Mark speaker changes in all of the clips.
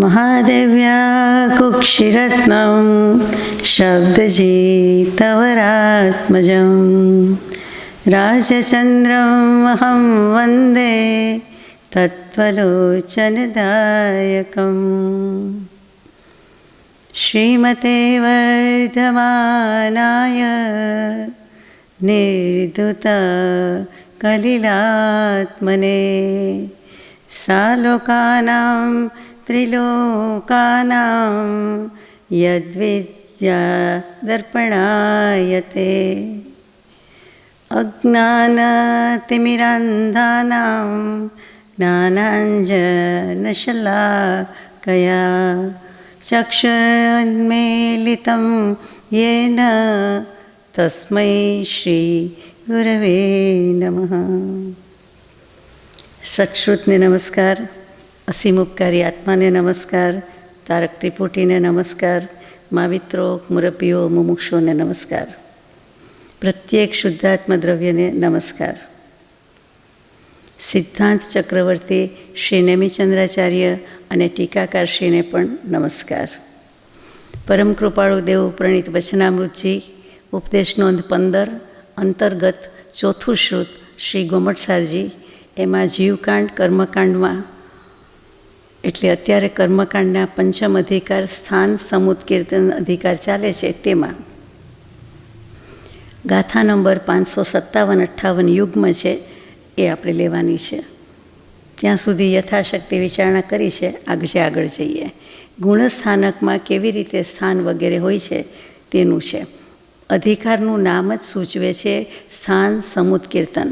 Speaker 1: महादेव्या कुक्षिरत्नं शब्दजितवरात्मजं राजचन्द्रमहं वन्दे तत्त्वलोचनदायकम् श्रीमते वर्धमानाय निर्धुतकलिलात्मने सालोकानां त्रिलोकानां यद्विद्यादर्पणायते अज्ञानतिमिरान्धानां ज्ञानाञ्जनशलाकया चक्षुरुन्मीलितं येन तस्मै श्रीगुरवे नमः। સત્શ્રુતને નમસ્કાર, અસીમ ઉપકારી આત્માને નમસ્કાર, તારક ત્રિપુટીને નમસ્કાર, માવિત્રો, મુરબ્બીઓ, મુમુક્ષોને નમસ્કાર, પ્રત્યેક શુદ્ધાત્મ દ્રવ્યને નમસ્કાર. સિદ્ધાંત ચક્રવર્તી શ્રી નેમિચંદ્રાચાર્ય અને ટીકાકારશ્રીને પણ નમસ્કાર. પરમ કૃપાળુ દેવ પ્રણીત વચનામૃતજી ઉપદેશ નોંધ 15 અંતર્ગત ચોથું શ્રુત શ્રી ગોમટસારજી, એમાં જીવકાંડ કર્મકાંડમાં એટલે અત્યારે કર્મકાંડના પંચમ અધિકાર સ્થાન સમૂત કીર્તન અધિકાર ચાલે છે, તેમાં ગાથા નંબર 557-58 યુગ્મ છે એ આપણે લેવાની છે. ત્યાં સુધી યથાશક્તિ વિચારણા કરી છે, આગળ જઈએ. ગુણસ્થાનકમાં કેવી રીતે સ્થાન વગેરે હોય છે તેનું છે. અધિકારનું નામ જ સૂચવે છે સ્થાન સમૂત કીર્તન,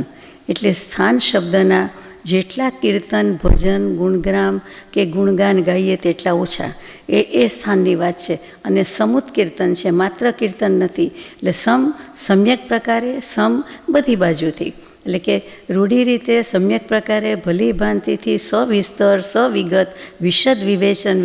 Speaker 1: એટલે સ્થાન શબ્દના જેટલા કીર્તન, ભજન, ગુણગ્રામ કે ગુણગાન ગાઈએ તેટલા ઓછા, એ સ્થાનની વાત છે. અને સમૂત કીર્તન છે, માત્ર કીર્તન નથી. એટલે સમ્યક પ્રકારે, બધી બાજુથી, એટલે કે રૂઢી રીતે સમ્યક પ્રકારે ભલી ભાંતિથી સવિસ્તર, સવિગત, વિશદ વિવેચન,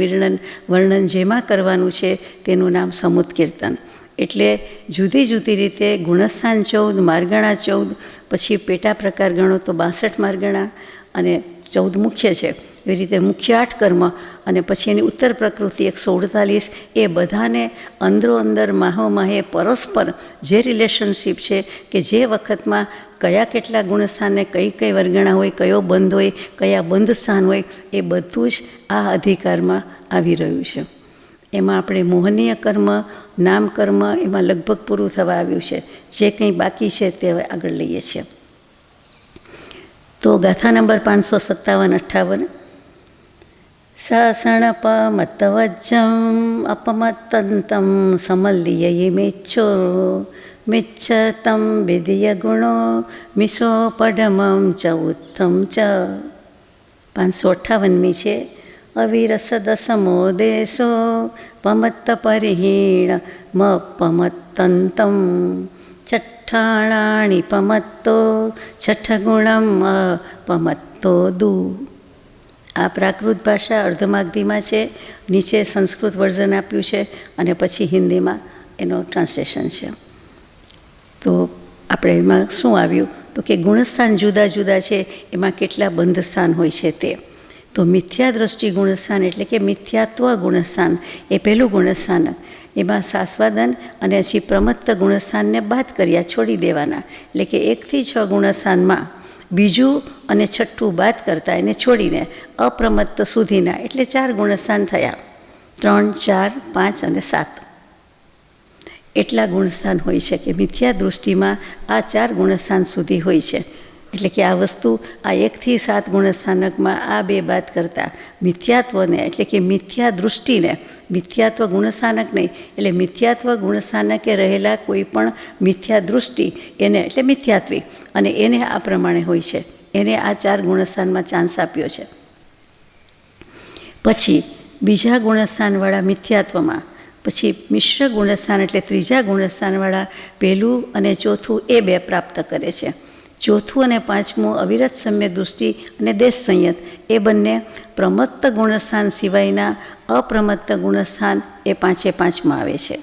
Speaker 1: વર્ણન જેમાં કરવાનું છે તેનું નામ સમૂત કીર્તન. એટલે જુદી જુદી રીતે ગુણસ્થાન 14, માર્ગણા 14, પછી પેટા પ્રકાર ગણો તો 62 માર્ગણા અને 14 મુખ્ય છે. એવી રીતે મુખ્ય 8 કર્મ અને પછી એની ઉત્તર પ્રકૃતિ 148. એ બધાને અંદરો-અંદર માહે પરસ્પર જે રિલેશનશીપ છે કે જે વખતમાં કયા કેટલા ગુણસ્થાનને કઈ વર્ગણા હોય, કયો બંધ હોય, કયા બંધ સ્થાન હોય, એ બધું જ આ અધિકારમાં આવી રહ્યું છે. એમાં આપણે મોહનીય કર્મ, નામ કર્મ, એમાં લગભગ પૂરું થવા આવ્યું છે. જે કંઈ બાકી છે તે હવે આગળ લઈએ છીએ. તો ગાથા નંબર 557-58 સાસણપમત્તવજ્જમ અપમત્તંતમ સમલ્લિયમેચ્છો મિચ્છતમ વિધિય ગુણો મિસો પડમમ ચ ઉત્તમ ચ. 558મી છે. અવિરસદસમો દેશો પમત્ત પરિહીણ મપમત્તંતમ છઠ્ઠાણાણી પમત્તો છઠ્ઠગુણમ અપમત્તો દુ. આ પ્રાકૃત ભાષા અર્ધમાગધીમાં છે. નીચે સંસ્કૃત વર્ઝન આપ્યું છે અને પછી હિન્દીમાં એનો ટ્રાન્સલેશન છે. તો આપણે એમાં શું આવ્યું તો કે ગુણસ્થાન જુદા જુદા છે, એમાં કેટલા બંધ સ્થાન હોય છે તે. તો મિથ્યા દ્રષ્ટિ ગુણસ્થાન એટલે કે મિથ્યાત્વ ગુણસ્થાન એ પહેલું ગુણસ્થાન. એમાં સાસ્વાદન અને પછી પ્રમત્ત ગુણસ્થાનને બાદ કર્યા, છોડી દેવાના. એટલે કે 1 થી 6 ગુણસ્થાનમાં બીજું અને છઠ્ઠું બાદ કરતા, એને છોડીને અપ્રમત્ત સુધીના એટલે 4 ગુણસ્થાન થયા. 3, 4, 5 અને 7 એટલા ગુણસ્થાન હોય છે કે મિથ્યા દૃષ્ટિમાં આ 4 ગુણસ્થાન સુધી હોય છે. એટલે કે આ વસ્તુ આ 1 થી 7 ગુણસ્થાનકમાં આ 2 બાદ કરતાં મિથ્યાત્વને એટલે કે મિથ્યા દૃષ્ટિને, મિથ્યાત્વ ગુણસ્થાનક નહીં, એટલે મિથ્યાત્વ ગુણસ્થાનકે રહેલા કોઈ પણ મિથ્યા દૃષ્ટિ એને એટલે મિથ્યાત્વી, અને એને આ પ્રમાણે હોય છે. એને આ 4 ગુણસ્થાનમાં ચાન્સ આપ્યો છે. પછી બીજા ગુણસ્થાનવાળા મિથ્યાત્વમાં પછી મિશ્ર ગુણસ્થાન એટલે ત્રીજા ગુણસ્થાનવાળા પહેલું અને ચોથું એ 2 પ્રાપ્ત કરે છે. ચોથું અને પાંચમું અવિરત સમ્યક દૃષ્ટિ અને દેશ સંયત એ બંને પ્રમત્ત ગુણસ્થાન સિવાયના અપ્રમત્ત ગુણસ્થાન એ 5માં આવે છે.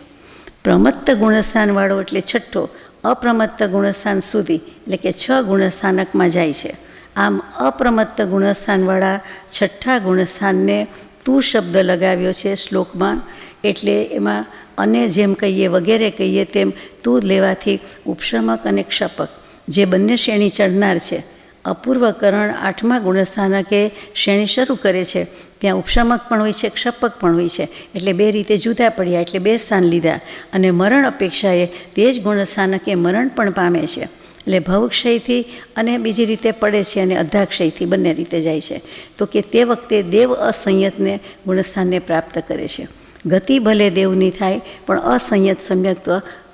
Speaker 1: પ્રમત્ત ગુણસ્થાનવાળો એટલે છઠ્ઠો અપ્રમત્ત ગુણસ્થાન સુધી એટલે કે 6 ગુણસ્થાનકમાં જાય છે. આમ અપ્રમત્ત ગુણસ્થાનવાળા છઠ્ઠા ગુણસ્થાનને તું શબ્દ લગાવ્યો છે શ્લોકમાં, એટલે એમાં અને જેમ કહીએ વગેરે કહીએ તેમ તું લેવાથી ઉપશમક અને ક્ષપક જે બંને શ્રેણી ચડનાર છે. અપૂર્વકરણ આઠમા ગુણસ્થાનકે શ્રેણી શરૂ કરે છે, ત્યાં ઉપશમક પણ હોય છે, ક્ષપક પણ હોય છે, એટલે બે રીતે જુદા પડ્યા, એટલે બે સ્થાન લીધા. અને મરણ અપેક્ષાએ તે જ ગુણસ્થાનકે મરણ પણ પામે છે, એટલે ભવક્ષયથી અને બીજી રીતે પડે છે અને અધાક્ષયથી બંને રીતે જાય છે. તો કે તે વખતે દેવ અસંયતને ગુણસ્થાનને પ્રાપ્ત કરે છે. ગતિ ભલે દેવની થાય પણ અસંયત સમ્યક્ત્વ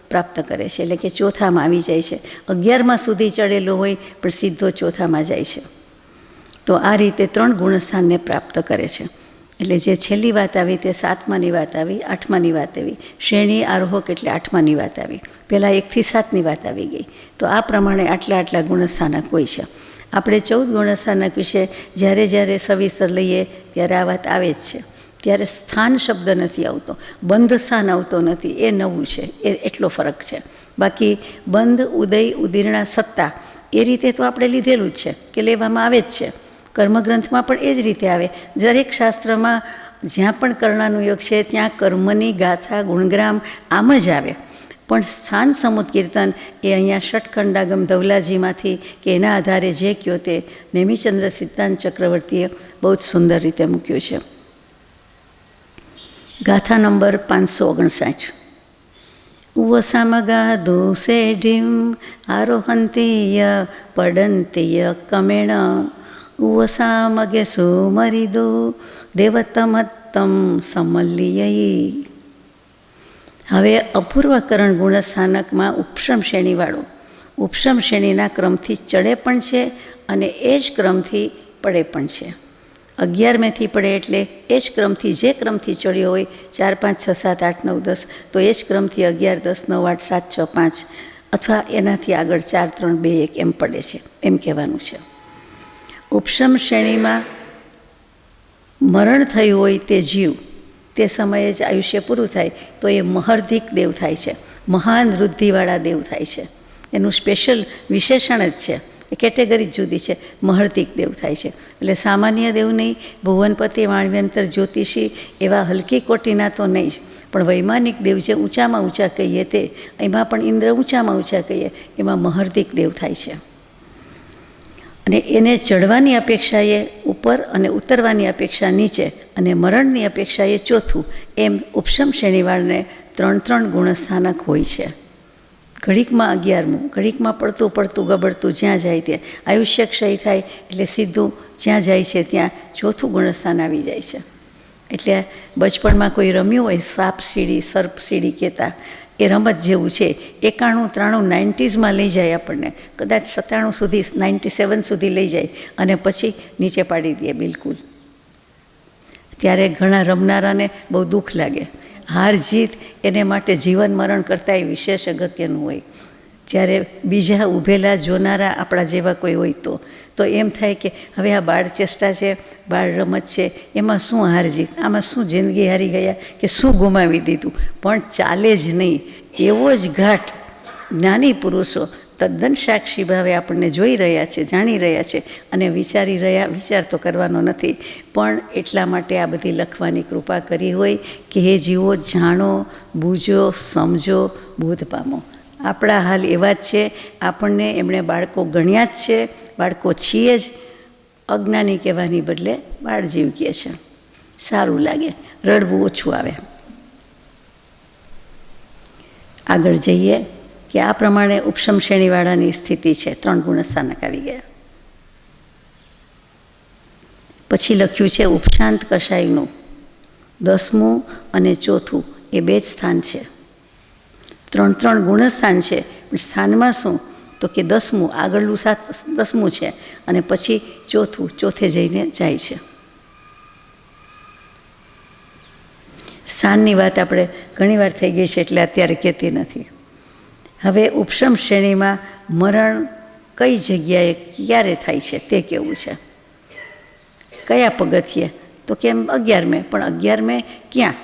Speaker 1: પ્રાપ્ત કરે છે, એટલે કે ચોથામાં આવી જાય છે. 11માં સુધી ચડેલો હોય પણ સીધો ચોથામાં જાય છે. તો આ રીતે 3 ગુણસ્થાનને પ્રાપ્ત કરે છે. એટલે જે છેલ્લી વાત આવી તે 7માની વાત આવી, 8માની વાત આવી. શ્રેણી આરોહક એટલે 8માની વાત આવી. પહેલાં 1 થી 7ની વાત આવી ગઈ. તો આ પ્રમાણે આટલા ગુણસ્થાનક હોય છે. આપણે 14 ગુણસ્થાનક વિશે જ્યારે સવિસ્તર લઈએ ત્યારે આ વાત આવે જ છે. ત્યારે સ્થાન શબ્દ નથી આવતો, બંધ સ્થાન આવતો નથી, એ નવું છે, એટલો ફરક છે. બાકી બંધ, ઉદય, ઉદીર્ણા, સત્તા એ રીતે તો આપણે લીધેલું જ છે કે લેવામાં આવે જ છે. કર્મગ્રંથમાં પણ એ જ રીતે આવે. દરેક શાસ્ત્રમાં જ્યાં પણ કર્ણાનુયોગ છે ત્યાં કર્મની ગાથા ગુણગ્રામ આમ જ આવે. પણ સ્થાન સમુત્કીર્તન એ અહીંયા ષટખંડાગમ ધવલાજીમાંથી કે એના આધારે જે કહ્યો તે નેમિચંદ્ર સિદ્ધાંત ચક્રવર્તીએ બહુ જ સુંદર રીતે મૂક્યું છે. ગાથા નંબર 559. ઉવસામગા દોષેઢીમ આરોહંતીય પડંતીય કમેણ ઉવસામગે સુમરિદો દેવતમત્તમ સમલ્યયી. હવે અપૂર્વકરણ ગુણસ્થાનકમાં ઉપશમ શ્રેણીવાળો ઉપશમ શ્રેણીના ક્રમથી ચડે પણ છે અને એ જ ક્રમથી પડે પણ છે. 11મેથી પડે એટલે એ જ ક્રમથી જે ક્રમથી ચડ્યો હોય 4, 5, 6, 7, 8, 9, 10 તો એ જ ક્રમથી 11, 10, 9, 8, 7, 6, 5 અથવા એનાથી આગળ 4, 3, 2, 1 એમ પડે છે, એમ કહેવાનું છે. ઉપશમ શ્રેણીમાં મરણ થયું હોય તે જીવ તે સમયે જ આયુષ્ય પૂરું થાય તો એ મહર્ધિક દેવ થાય છે, મહાન વૃદ્ધિવાળા દેવ થાય છે. એનું સ્પેશિયલ વિશેષણ જ છે, એ કેટેગરી જ જુદી છે. મહર્ધિક દેવ થાય છે એટલે સામાન્ય દેવ નહીં, ભુવનપતિ, વાણવ્યંતર, જ્યોતિષી એવા હલકી કોટીના તો નહીં જ, પણ વૈમાનિક દેવ જે ઊંચામાં ઊંચા કહીએ તે, એમાં પણ ઇન્દ્ર ઊંચામાં ઊંચા કહીએ, એમાં મહર્ધિક દેવ થાય છે. અને એને ચડવાની અપેક્ષાએ ઉપર અને ઉતરવાની અપેક્ષા નીચે અને મરણની અપેક્ષાએ ચોથું, એમ ઉપશમ શ્રેણીવાળને 3 ગુણસ્થાનક હોય છે. ઘડીકમાં 11મું, ઘડીકમાં પડતું ગબડતું જ્યાં જાય ત્યાં આયુષ્ય ક્ષય થાય એટલે સીધું જ્યાં જાય છે ત્યાં ચોથું ગુણસ્થાન આવી જાય છે. એટલે બચપણમાં કોઈ રમ્યું હોય સાપ સીડી, સર્પ સીડી કહેતા, એ રમત જેવું છે. 91, 93, 90sમાં લઈ જાય આપણને, કદાચ 97 સુધી, 97 સુધી લઈ જાય અને પછી નીચે પાડી દે બિલકુલ. ત્યારે ઘણા રમનારાને બહુ દુઃખ લાગે. હાર જીત એને માટે જીવન મરણ કરતાં એ વિશેષ અગત્યનું હોય. જ્યારે બીજા ઊભેલા જોનારા આપણા જેવા કોઈ હોય તો એમ થાય કે હવે આ બાળ ચેષ્ટા છે, બાળ રમત છે, એમાં શું હાર જીત, આમાં શું જિંદગી હારી ગયા કે શું ગુમાવી દીધું, પણ ચાલે જ નહીં. એવો જ ઘાટ જ્ઞાની પુરુષો તદ્દન સાક્ષી ભાવે આપણને જોઈ રહ્યા છે, જાણી રહ્યા છે અને વિચાર તો કરવાનો નથી, પણ એટલા માટે આ બધી લખવાની કૃપા કરી હોય કે હે જીવો જાણો, બૂજો, સમજો, બોધ પામો. આપણા હાલ એવા જ છે. આપણને એમણે બાળકો ગણ્યા જ છે, બાળકો છીએ જ. અજ્ઞાની કહેવાની બદલે બાળજીવ કહે છે. સારું લાગે, રડવું ઓછું આવે. આગળ જઈએ કે આ પ્રમાણે ઉપશમ શ્રેણીવાળાની સ્થિતિ છે. 3 ગુણસ્થાનક આવી ગયા. પછી લખ્યું છે ઉપશાંત કષાયનું 10મું અને 4થું એ 2 જ સ્થાન છે. 3 ગુણસ્થાન છે, પણ સ્થાનમાં શું તો કે 10મું આગળનું 10મું છે અને પછી ચોથે જઈને જાય છે. સ્થાનની વાત આપણે ઘણીવાર થઈ ગઈ છે એટલે અત્યારે કહેતી નથી. હવે ઉપશમ શ્રેણીમાં મરણ કઈ જગ્યાએ ક્યારે થાય છે તે કેવું છે. કયા પગથિયે તો કેમ 11મે, પણ 11મે ક્યાં?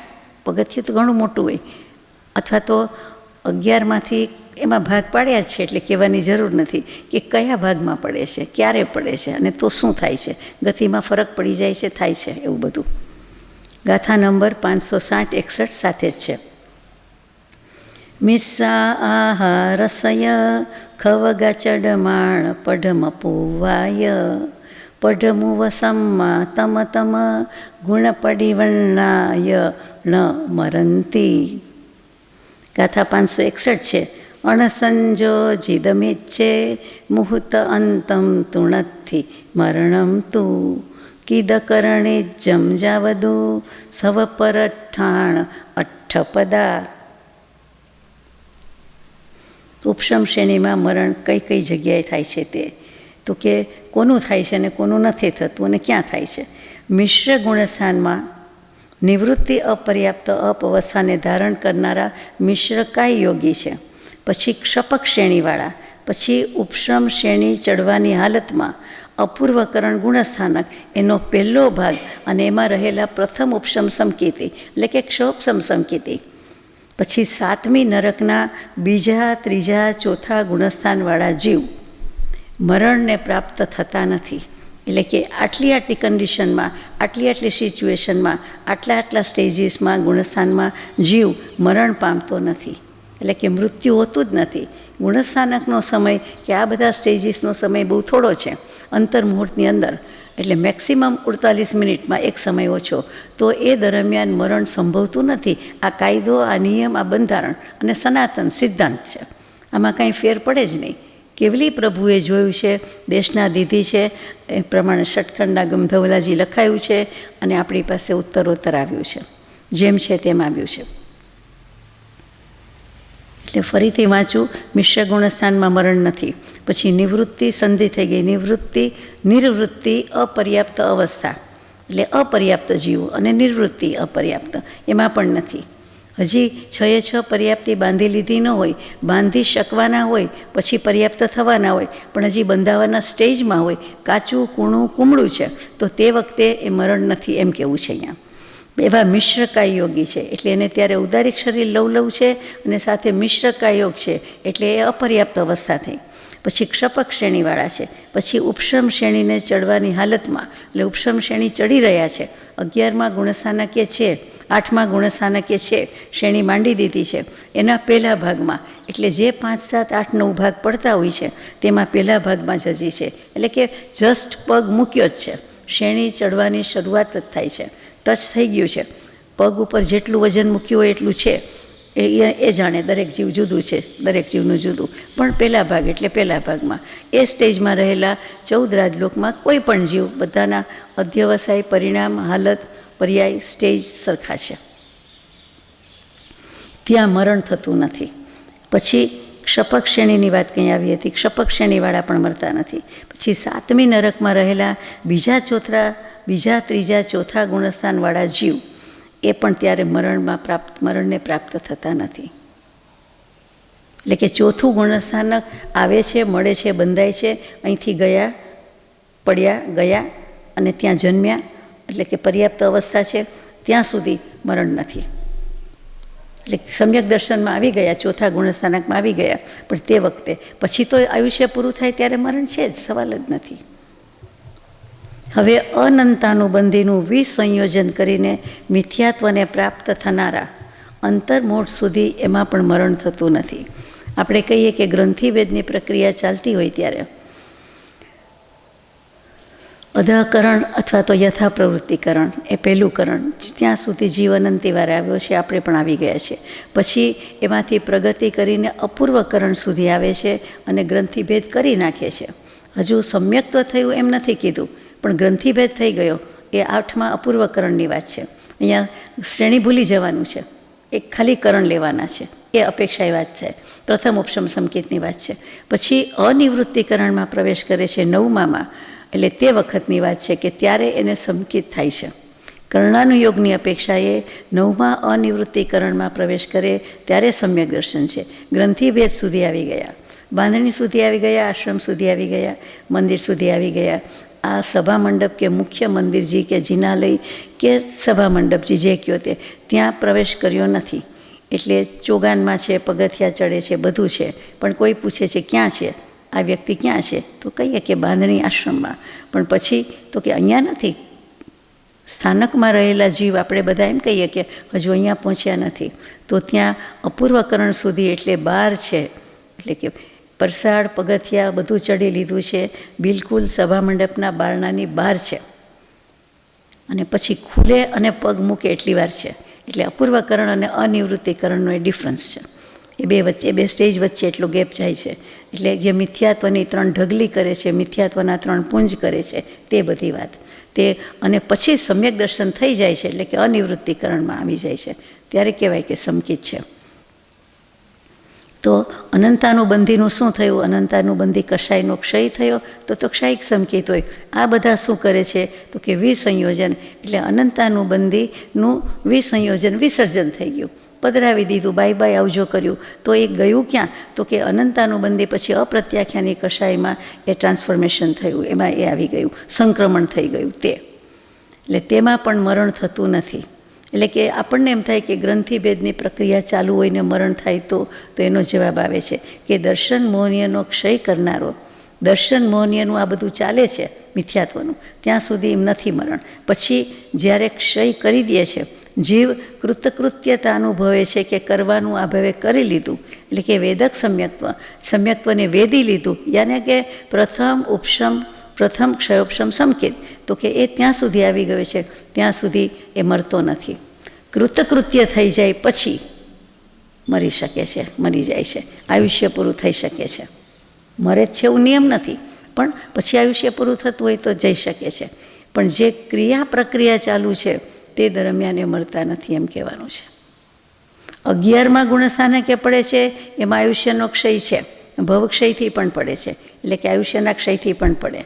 Speaker 1: પગથિયે તો ઘણું મોટું હોય, અથવા તો 11માંથી એમાં ભાગ પાડ્યા જ છે, એટલે કહેવાની જરૂર નથી કે કયા ભાગમાં પડે છે, ક્યારે પડે છે અને તો શું થાય છે, ગતિમાં ફરક પડી જાય છે, થાય છે, એવું બધું. ગાથા નંબર 560-61 સાથે જ છે. મિસ્સા આહારસય ખવગચડમાણ પઢમ પૂવાય પઢમુવ सम्मा તમ તમ ગુણપડિવર્ણાય ન મરંતી. ગાથા 561 છે. અણસંજોજિદમિચ્છે મુહૂર્ત અંતમ તુણત્થી મરણમ તું કિદકરણિજ્જમ જાવદુ સવ પરઠાણ અઠ્ઠપદા. ઉપશમ શ્રેણીમાં મરણ કઈ કઈ જગ્યાએ થાય છે તે તો કે કોનું થાય છે અને કોનું નથી થતું અને ક્યાં થાય છે. મિશ્ર ગુણસ્થાનમાં નિવૃત્તિ અપર્યાપ્ત અપવસ્થાને ધારણ કરનારા મિશ્રકાય યોગી છે. પછી ક્ષપક શ્રેણીવાળા, પછી ઉપશ્રમ શ્રેણી ચડવાની હાલતમાં અપૂર્વકરણ ગુણસ્થાનક એનો પહેલો ભાગ અને એમાં રહેલા પ્રથમ ઉપશમ સંકેતી એટલે કે ક્ષોપશમ સંકેતી. પછી 7મી નરકના બીજા, ત્રીજા, ચોથા ગુણસ્થાનવાળા જીવ મરણને પ્રાપ્ત થતા નથી. એટલે કે આટલી કન્ડિશનમાં, આટલી સિચ્યુએશનમાં, આટલા સ્ટેજીસમાં ગુણસ્થાનમાં જીવ મરણ પામતો નથી. એટલે કે મૃત્યુ હોતું જ નથી. ગુણસ્થાનકનો સમય કે આ બધા સ્ટેજીસનો સમય બહુ થોડો છે અંતર્મુહૂર્તની અંદર, એટલે મેક્સિમમ 48 મિનિટમાં એક સમય ઓછો, તો એ દરમિયાન મરણ સંભવતું નથી. આ કાયદો, આ નિયમ, આ બંધારણ અને સનાતન સિદ્ધાંત છે, આમાં કાંઈ ફેર પડે જ નહીં. કેવલી પ્રભુએ જોયું છે, દેશના દીધી છે, એ પ્રમાણે ષટખંડના ગમધવલાજી લખાયું છે અને આપણી પાસે ઉત્તરોત્તર આવ્યું છે, જેમ છે તેમ આવ્યું છે. એટલે ફરીથી વાંચું, મિશ્ર ગુણસ્થાનમાં મરણ નથી. પછી નિવૃત્તિ સંધિ થઈ ગઈ, નિવૃત્તિ અપર્યાપ્ત અવસ્થા એટલે અપર્યાપ્ત જીવો અને નિવૃત્તિ અપર્યાપ્ત એમાં પણ નથી. હજી 6 પર્યાપ્તિ બાંધી લીધી ન હોય, બાંધી શકવાના હોય, પછી પર્યાપ્ત થવાના હોય, પણ હજી બંધાવાના સ્ટેજમાં હોય, કાચું કૂણું કુમળું છે, તો તે વખતે એ મરણ નથી એમ કહેવું છે અહીંયા. એવા મિશ્રકાય યોગી છે, એટલે એને ત્યારે ઉદારિક શરીર લવલવ છે અને સાથે મિશ્રકાય યોગ છે, એટલે એ અપર્યાપ્ત અવસ્થા થઈ. પછી ક્ષપક શ્રેણીવાળા છે. પછી ઉપશ્રમ શ્રેણીને ચડવાની હાલતમાં, એટલે ઉપશ્રમ શ્રેણી ચડી રહ્યા છે, 11મા ગુણસ્થાનકે છે, 8મા ગુણસ્થાનકે છે, શ્રેણી માંડી દીધી છે. એના પહેલા ભાગમાં, એટલે જે 5, 7, 8, 9 ભાગ પડતા હોય છે તેમાં પહેલા ભાગમાં જ હજી છે. એટલે કે જસ્ટ પગ મૂક્યો જ છે, શ્રેણી ચડવાની શરૂઆત જ થાય છે, ટચ થઈ ગયું છે. પગ ઉપર જેટલું વજન મૂક્યું હોય એટલું છે, એ જાણે. દરેક જીવ જુદું છે, દરેક જીવનું જુદું, પણ પહેલા ભાગ એટલે પહેલા ભાગમાં એ સ્ટેજમાં રહેલા 14 રાજલોકમાં કોઈ પણ જીવ બધાના અધ્યવસાય, પરિણામ, હાલત, પર્યાય, સ્ટેજ સરખા છે, ત્યાં મરણ થતું નથી. પછી ક્ષપક શ્રેણીની વાત કંઈ આવી હતી, ક્ષપક શ્રેણીવાળા પણ મરતા નથી. પછી 7મી નરકમાં રહેલા બીજા, ત્રીજા, ચોથા ગુણસ્થાનવાળા જીવ એ પણ ત્યારે મરણને પ્રાપ્ત થતા નથી. એટલે કે ચોથું ગુણસ્થાનક આવે છે, મળે છે, બંધાય છે, અહીંથી ગયા, પડ્યા, અને ત્યાં જન્મ્યા, એટલે કે પર્યાપ્ત અવસ્થા છે, ત્યાં સુધી મરણ નથી. એટલે સમ્યક દર્શનમાં આવી ગયા, ચોથા ગુણસ્થાનકમાં આવી ગયા, પણ તે વખતે પછી તો આયુષ્ય પૂરું થાય ત્યારે મરણ છે જ, સવાલ જ નથી. હવે અનંતાનુબંધીનું વિસંયોજન કરીને મિથ્યાત્વને પ્રાપ્ત થનારા અંતર્મોઢ સુધી એમાં પણ મરણ થતું નથી. આપણે કહીએ કે ગ્રંથિભેદની પ્રક્રિયા ચાલતી હોય ત્યારે અધઃકરણ અથવા તો યથાપ્રવૃત્તિકરણ એ પહેલું કરણ, ત્યાં સુધી જીવ અનંતિવાર આવ્યો છે, આપણે પણ આવી ગયા છે. પછી એમાંથી પ્રગતિ કરીને અપૂર્વકરણ સુધી આવે છે અને ગ્રંથિભેદ કરી નાખે છે. હજુ સમ્યક્ત્વ થયું એમ નથી કીધું, પણ ગ્રંથિભેદ થઈ ગયો એ 8મા અપૂર્વકરણની વાત છે. અહીંયા શ્રેણી ભૂલી જવાનું છે, એક ખાલી કરણ લેવાના છે, એ અપેક્ષાએ વાત છે. પ્રથમ ઉપશમ સંકેતની વાત છે. પછી અનિવૃત્તિકરણમાં પ્રવેશ કરે છે 9મામાં, એટલે તે વખતની વાત છે કે ત્યારે એને સંકેત થાય છે. કર્ણાનુયોગની અપેક્ષાએ 9મા અનિવૃત્તિકરણમાં પ્રવેશ કરે ત્યારે સમ્યક દર્શન છે. ગ્રંથિભેદ સુધી આવી ગયા, બાંધણી સુધી આવી ગયા, આશ્રમ સુધી આવી ગયા, મંદિર સુધી આવી ગયા. આ સભા મંડપ કે મુખ્ય મંદિરજી કે જિનાલય કે સભા મંડપજી જે કહો તે ત્યાં પ્રવેશ કર્યો નથી. એટલે ચોગાનમાં છે, પગથિયા ચડે છે, બધું છે, પણ કોઈ પૂછે છે ક્યાં છે આ વ્યક્તિ, ક્યાં છે, તો કહીએ કે બાંધણી આશ્રમમાં. પણ પછી તો કે અહીંયા નથી. સ્થાનકમાં રહેલા જીવ આપણે બધા એમ કહીએ કે હજુ અહીંયા પહોંચ્યા નથી, તો ત્યાં અપૂર્વકરણ સુધી એટલે બહાર છે, એટલે કે પરસાળ પગથિયા બધું ચડી લીધું છે, બિલકુલ સભા મંડપના બારણાની બહાર છે, અને પછી ખુલે અને પગ મૂકે એટલી વાર છે. એટલે અપૂર્વકરણ અને અનિવૃત્તિકરણનો એ ડિફરન્સ છે. એ બે સ્ટેજ વચ્ચે એટલો ગેપ જાય છે. એટલે જે મિથ્યાત્વની 3 ઢગલી કરે છે, મિથ્યાત્વના 3 પુંજ કરે છે, તે બધી વાત તે, અને પછી સમ્યક દર્શન થઈ જાય છે, એટલે કે અનિવૃત્તિકરણમાં આવી જાય છે, ત્યારે કહેવાય કે સમકિત છે. તો અનંતાનુબંધીનું શું થયું? અનંતાનુબંધી કષાયનો ક્ષય થયો, તો ક્ષાયિક સમકિત હોય. આ બધા શું કરે છે? તો કે વિસંયોજન, એટલે અનંતાનુબંધીનું વિસંયોજન, વિસર્જન થઈ ગયું, પધરાવી દીધું, બાય બાય આવજો કર્યું. તો એ ગયું ક્યાં? તો કે અનંતાનુબંધી પછી અપ્રત્યાખ્યાની કષાયમાં એ ટ્રાન્સફોર્મેશન થયું, એમાં એ આવી ગયું, સંક્રમણ થઈ ગયું તે. એટલે તેમાં પણ મરણ થતું નથી. એટલે કે આપણને એમ થાય કે ગ્રંથિભેદની પ્રક્રિયા ચાલુ હોય ને મરણ થાય તો એનો જવાબ આવે છે કે દર્શન મોહનીયનો ક્ષય કરનારો, દર્શન મોહનીયનું આ બધું ચાલે છે મિથ્યાત્વનું, ત્યાં સુધી એમ નથી મરણ. પછી જ્યારે ક્ષય કરી દે છે, જીવ કૃતકૃત્યતા અનુભવે છે કે કરવાનું આ ભાવે કરી લીધું, એટલે કે વેદક સમ્યક્ત્વને વેદી લીધું, યાને કે પ્રથમ ક્ષયોપશમ સમકિત, તો કે એ ત્યાં સુધી આવી ગયો છે, ત્યાં સુધી એ મરતો નથી. કૃતકૃત્ય થઈ જાય પછી મરી શકે છે, મરી જાય છે, આયુષ્ય પૂરું થઈ શકે છે. મરે જ છે એવું નિયમ નથી, પણ પછી આયુષ્ય પૂરું થતું હોય તો જઈ શકે છે. પણ જે ક્રિયા પ્રક્રિયા ચાલુ છે તે દરમિયાન એ મરતા નથી, એમ કહેવાનું છે. 11મા ગુણસ્થાનકે પડે છે, એમાં આયુષ્યનો ક્ષય છે, ભવક્ષયથી પણ પડે છે, એટલે કે આયુષ્યના ક્ષયથી પણ પડે,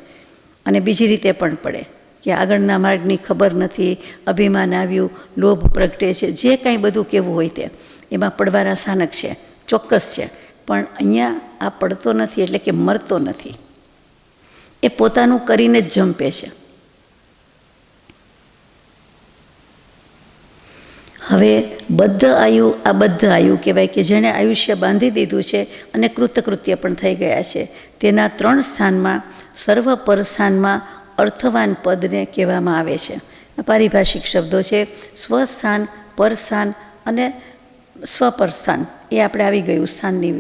Speaker 1: અને બીજી રીતે પણ પડે કે આગળના માર્ગની ખબર નથી, અભિમાન આવ્યું, લોભ પ્રગટે છે, જે કાંઈ બધું કેવું હોય તે, એમાં પડવાના સ્થાનક છે, ચોક્કસ છે. પણ અહીંયા આ પડતો નથી, એટલે કે મરતો નથી, એ પોતાનું કરીને જ જંપે છે. હવે બદ્ધ આયુ, આ બદ્ધ આયુ કહેવાય કે જેણે આયુષ્ય બાંધી દીધું છે અને કૃતકૃત્ય પણ થઈ ગયા છે. તેના 3 સ્થાનમાં, સર્વપર સ્થાનમાં અર્થવાન પદને કહેવામાં આવે છે. પારિભાષિક શબ્દો છે. સ્વસ્થાન, પરસ્થાન અને સ્વપરસ્થાન, એ આપણે આવી ગયું સ્થાનની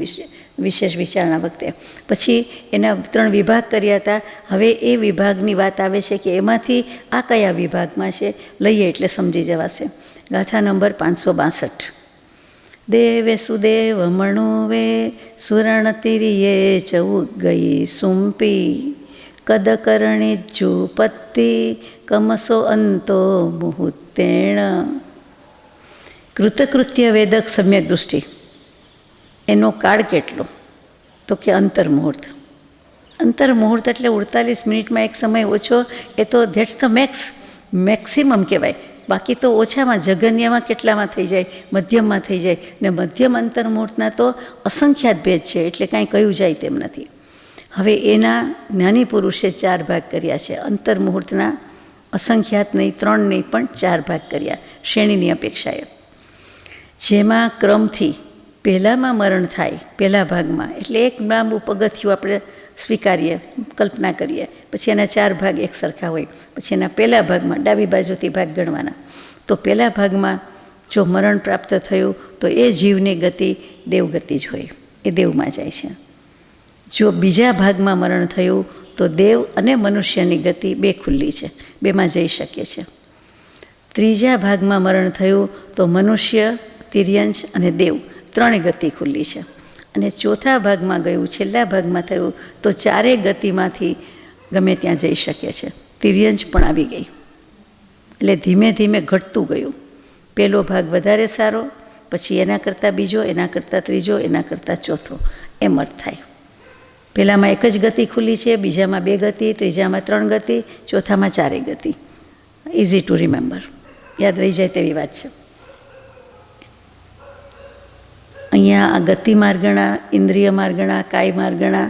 Speaker 1: વિશેષ વિચારણા વખતે. પછી એના 3 વિભાગ કર્યા હતા. હવે એ વિભાગની વાત આવે છે કે એમાંથી આ કયા વિભાગમાં છે, લઈએ એટલે સમજી જવાશે. ગાથા નંબર 562. દેવે સુદેવ મણુવે સુરણતિરિયે ચૌગઈ સુંપી કદકરણી જુપત્તિ કમસો અંતો મુહૂર્તેણ. કૃતકૃત્ય વેદક સમ્યક દૃષ્ટિ, એનો કાળ કેટલો? તો કે અંતર્મુહૂર્ત. અંતર્મુહૂર્ત એટલે 48 મિનિટમાં એક સમય ઓછો, એ તો ધેટ્સ ધ મેક્સિમમ કહેવાય. બાકી તો ઓછામાં જગન્યમાં કેટલામાં થઈ જાય, મધ્યમમાં થઈ જાય, ને મધ્યમ અંતર્મુહૂર્તના તો અસંખ્યાત ભેદ છે, એટલે કાંઈ કહ્યું જાય તેમ નથી. હવે એના જ્ઞાની પુરુષે 4 ભાગ કર્યા છે. અંતર્મુહૂર્તના અસંખ્યાત નહીં, 3 નહીં, પણ 4 ભાગ કર્યા શ્રેણીની અપેક્ષાએ. જેમાં ક્રમથી પહેલામાં મરણ થાય, પહેલા ભાગમાં, એટલે એક લાંબુ પગથિયું આપણે સ્વીકારીએ, કલ્પના કરીએ, પછી એના 4 ભાગ એક સરખા હોય, પછી એના પહેલા ભાગમાં ડાબી બાજુથી ભાગ ગણવાના. તો પહેલા ભાગમાં જો મરણ પ્રાપ્ત થયું તો એ જીવની ગતિ દેવગતિ જ હોય, એ દેવમાં જાય છે. જો બીજા ભાગમાં મરણ થયું તો દેવ અને મનુષ્યની ગતિ 2 ખુલ્લી છે, 2માં જઈ શકે છે. ત્રીજા ભાગમાં મરણ થયું તો મનુષ્ય, તિર્યંશ અને દેવ 3 ગતિ ખુલ્લી છે. અને ચોથા ભાગમાં ગયું, છેલ્લા ભાગમાં થયું તો 4 ગતિમાંથી ગમે ત્યાં જઈ શકે છે. તિર્યંશ પણ આવી ગઈ, એટલે ધીમે ધીમે ઘટતું ગયું. પહેલો ભાગ વધારે સારો, પછી એના કરતાં બીજો, એના કરતાં ત્રીજો, એના કરતાં ચોથો, એમ અર્થ થાય. પહેલામાં 1 જ ગતિ ખુલ્લી છે, બીજામાં 2 ગતિ, ત્રીજામાં 3 ગતિ, ચોથામાં 4 ગતિ. ઇઝી ટુ રિમેમ્બર, યાદ રહી જાય તેવી વાત છે. અહીંયા આ ગતિ માર્ગણા, ઇન્દ્રિય માર્ગણા, કાય માર્ગણા,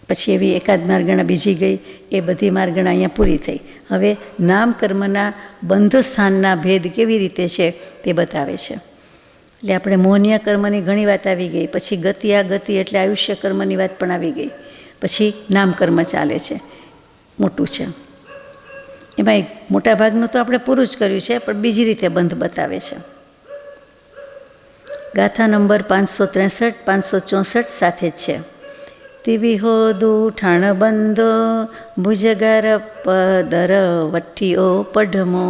Speaker 1: પછી એવી એકાદ માર્ગણા બીજી ગઈ, એ બધી માર્ગણા અહીંયા પૂરી થઈ. હવે નામ કર્મના બંધ સ્થાનના ભેદ કેવી રીતે છે તે બતાવે છે. એટલે આપણે મોહનીય કર્મની ઘણી વાત આવી ગઈ, પછી ગતિ આ ગતિ એટલે આયુષ્ય કર્મની વાત પણ આવી ગઈ, પછી નામકર્મ ચાલે છે, મોટું છે. એમાં એક મોટા ભાગનું તો આપણે પૂરું જ કર્યું છે, પણ બીજી રીતે બંધ બતાવે છે. ગાથા નંબર 563 564 સાથે જ છે. તિવિહો દૂઠાણ બંધો ભુજગાર પદર વઠ્ઠીઓ પઢમો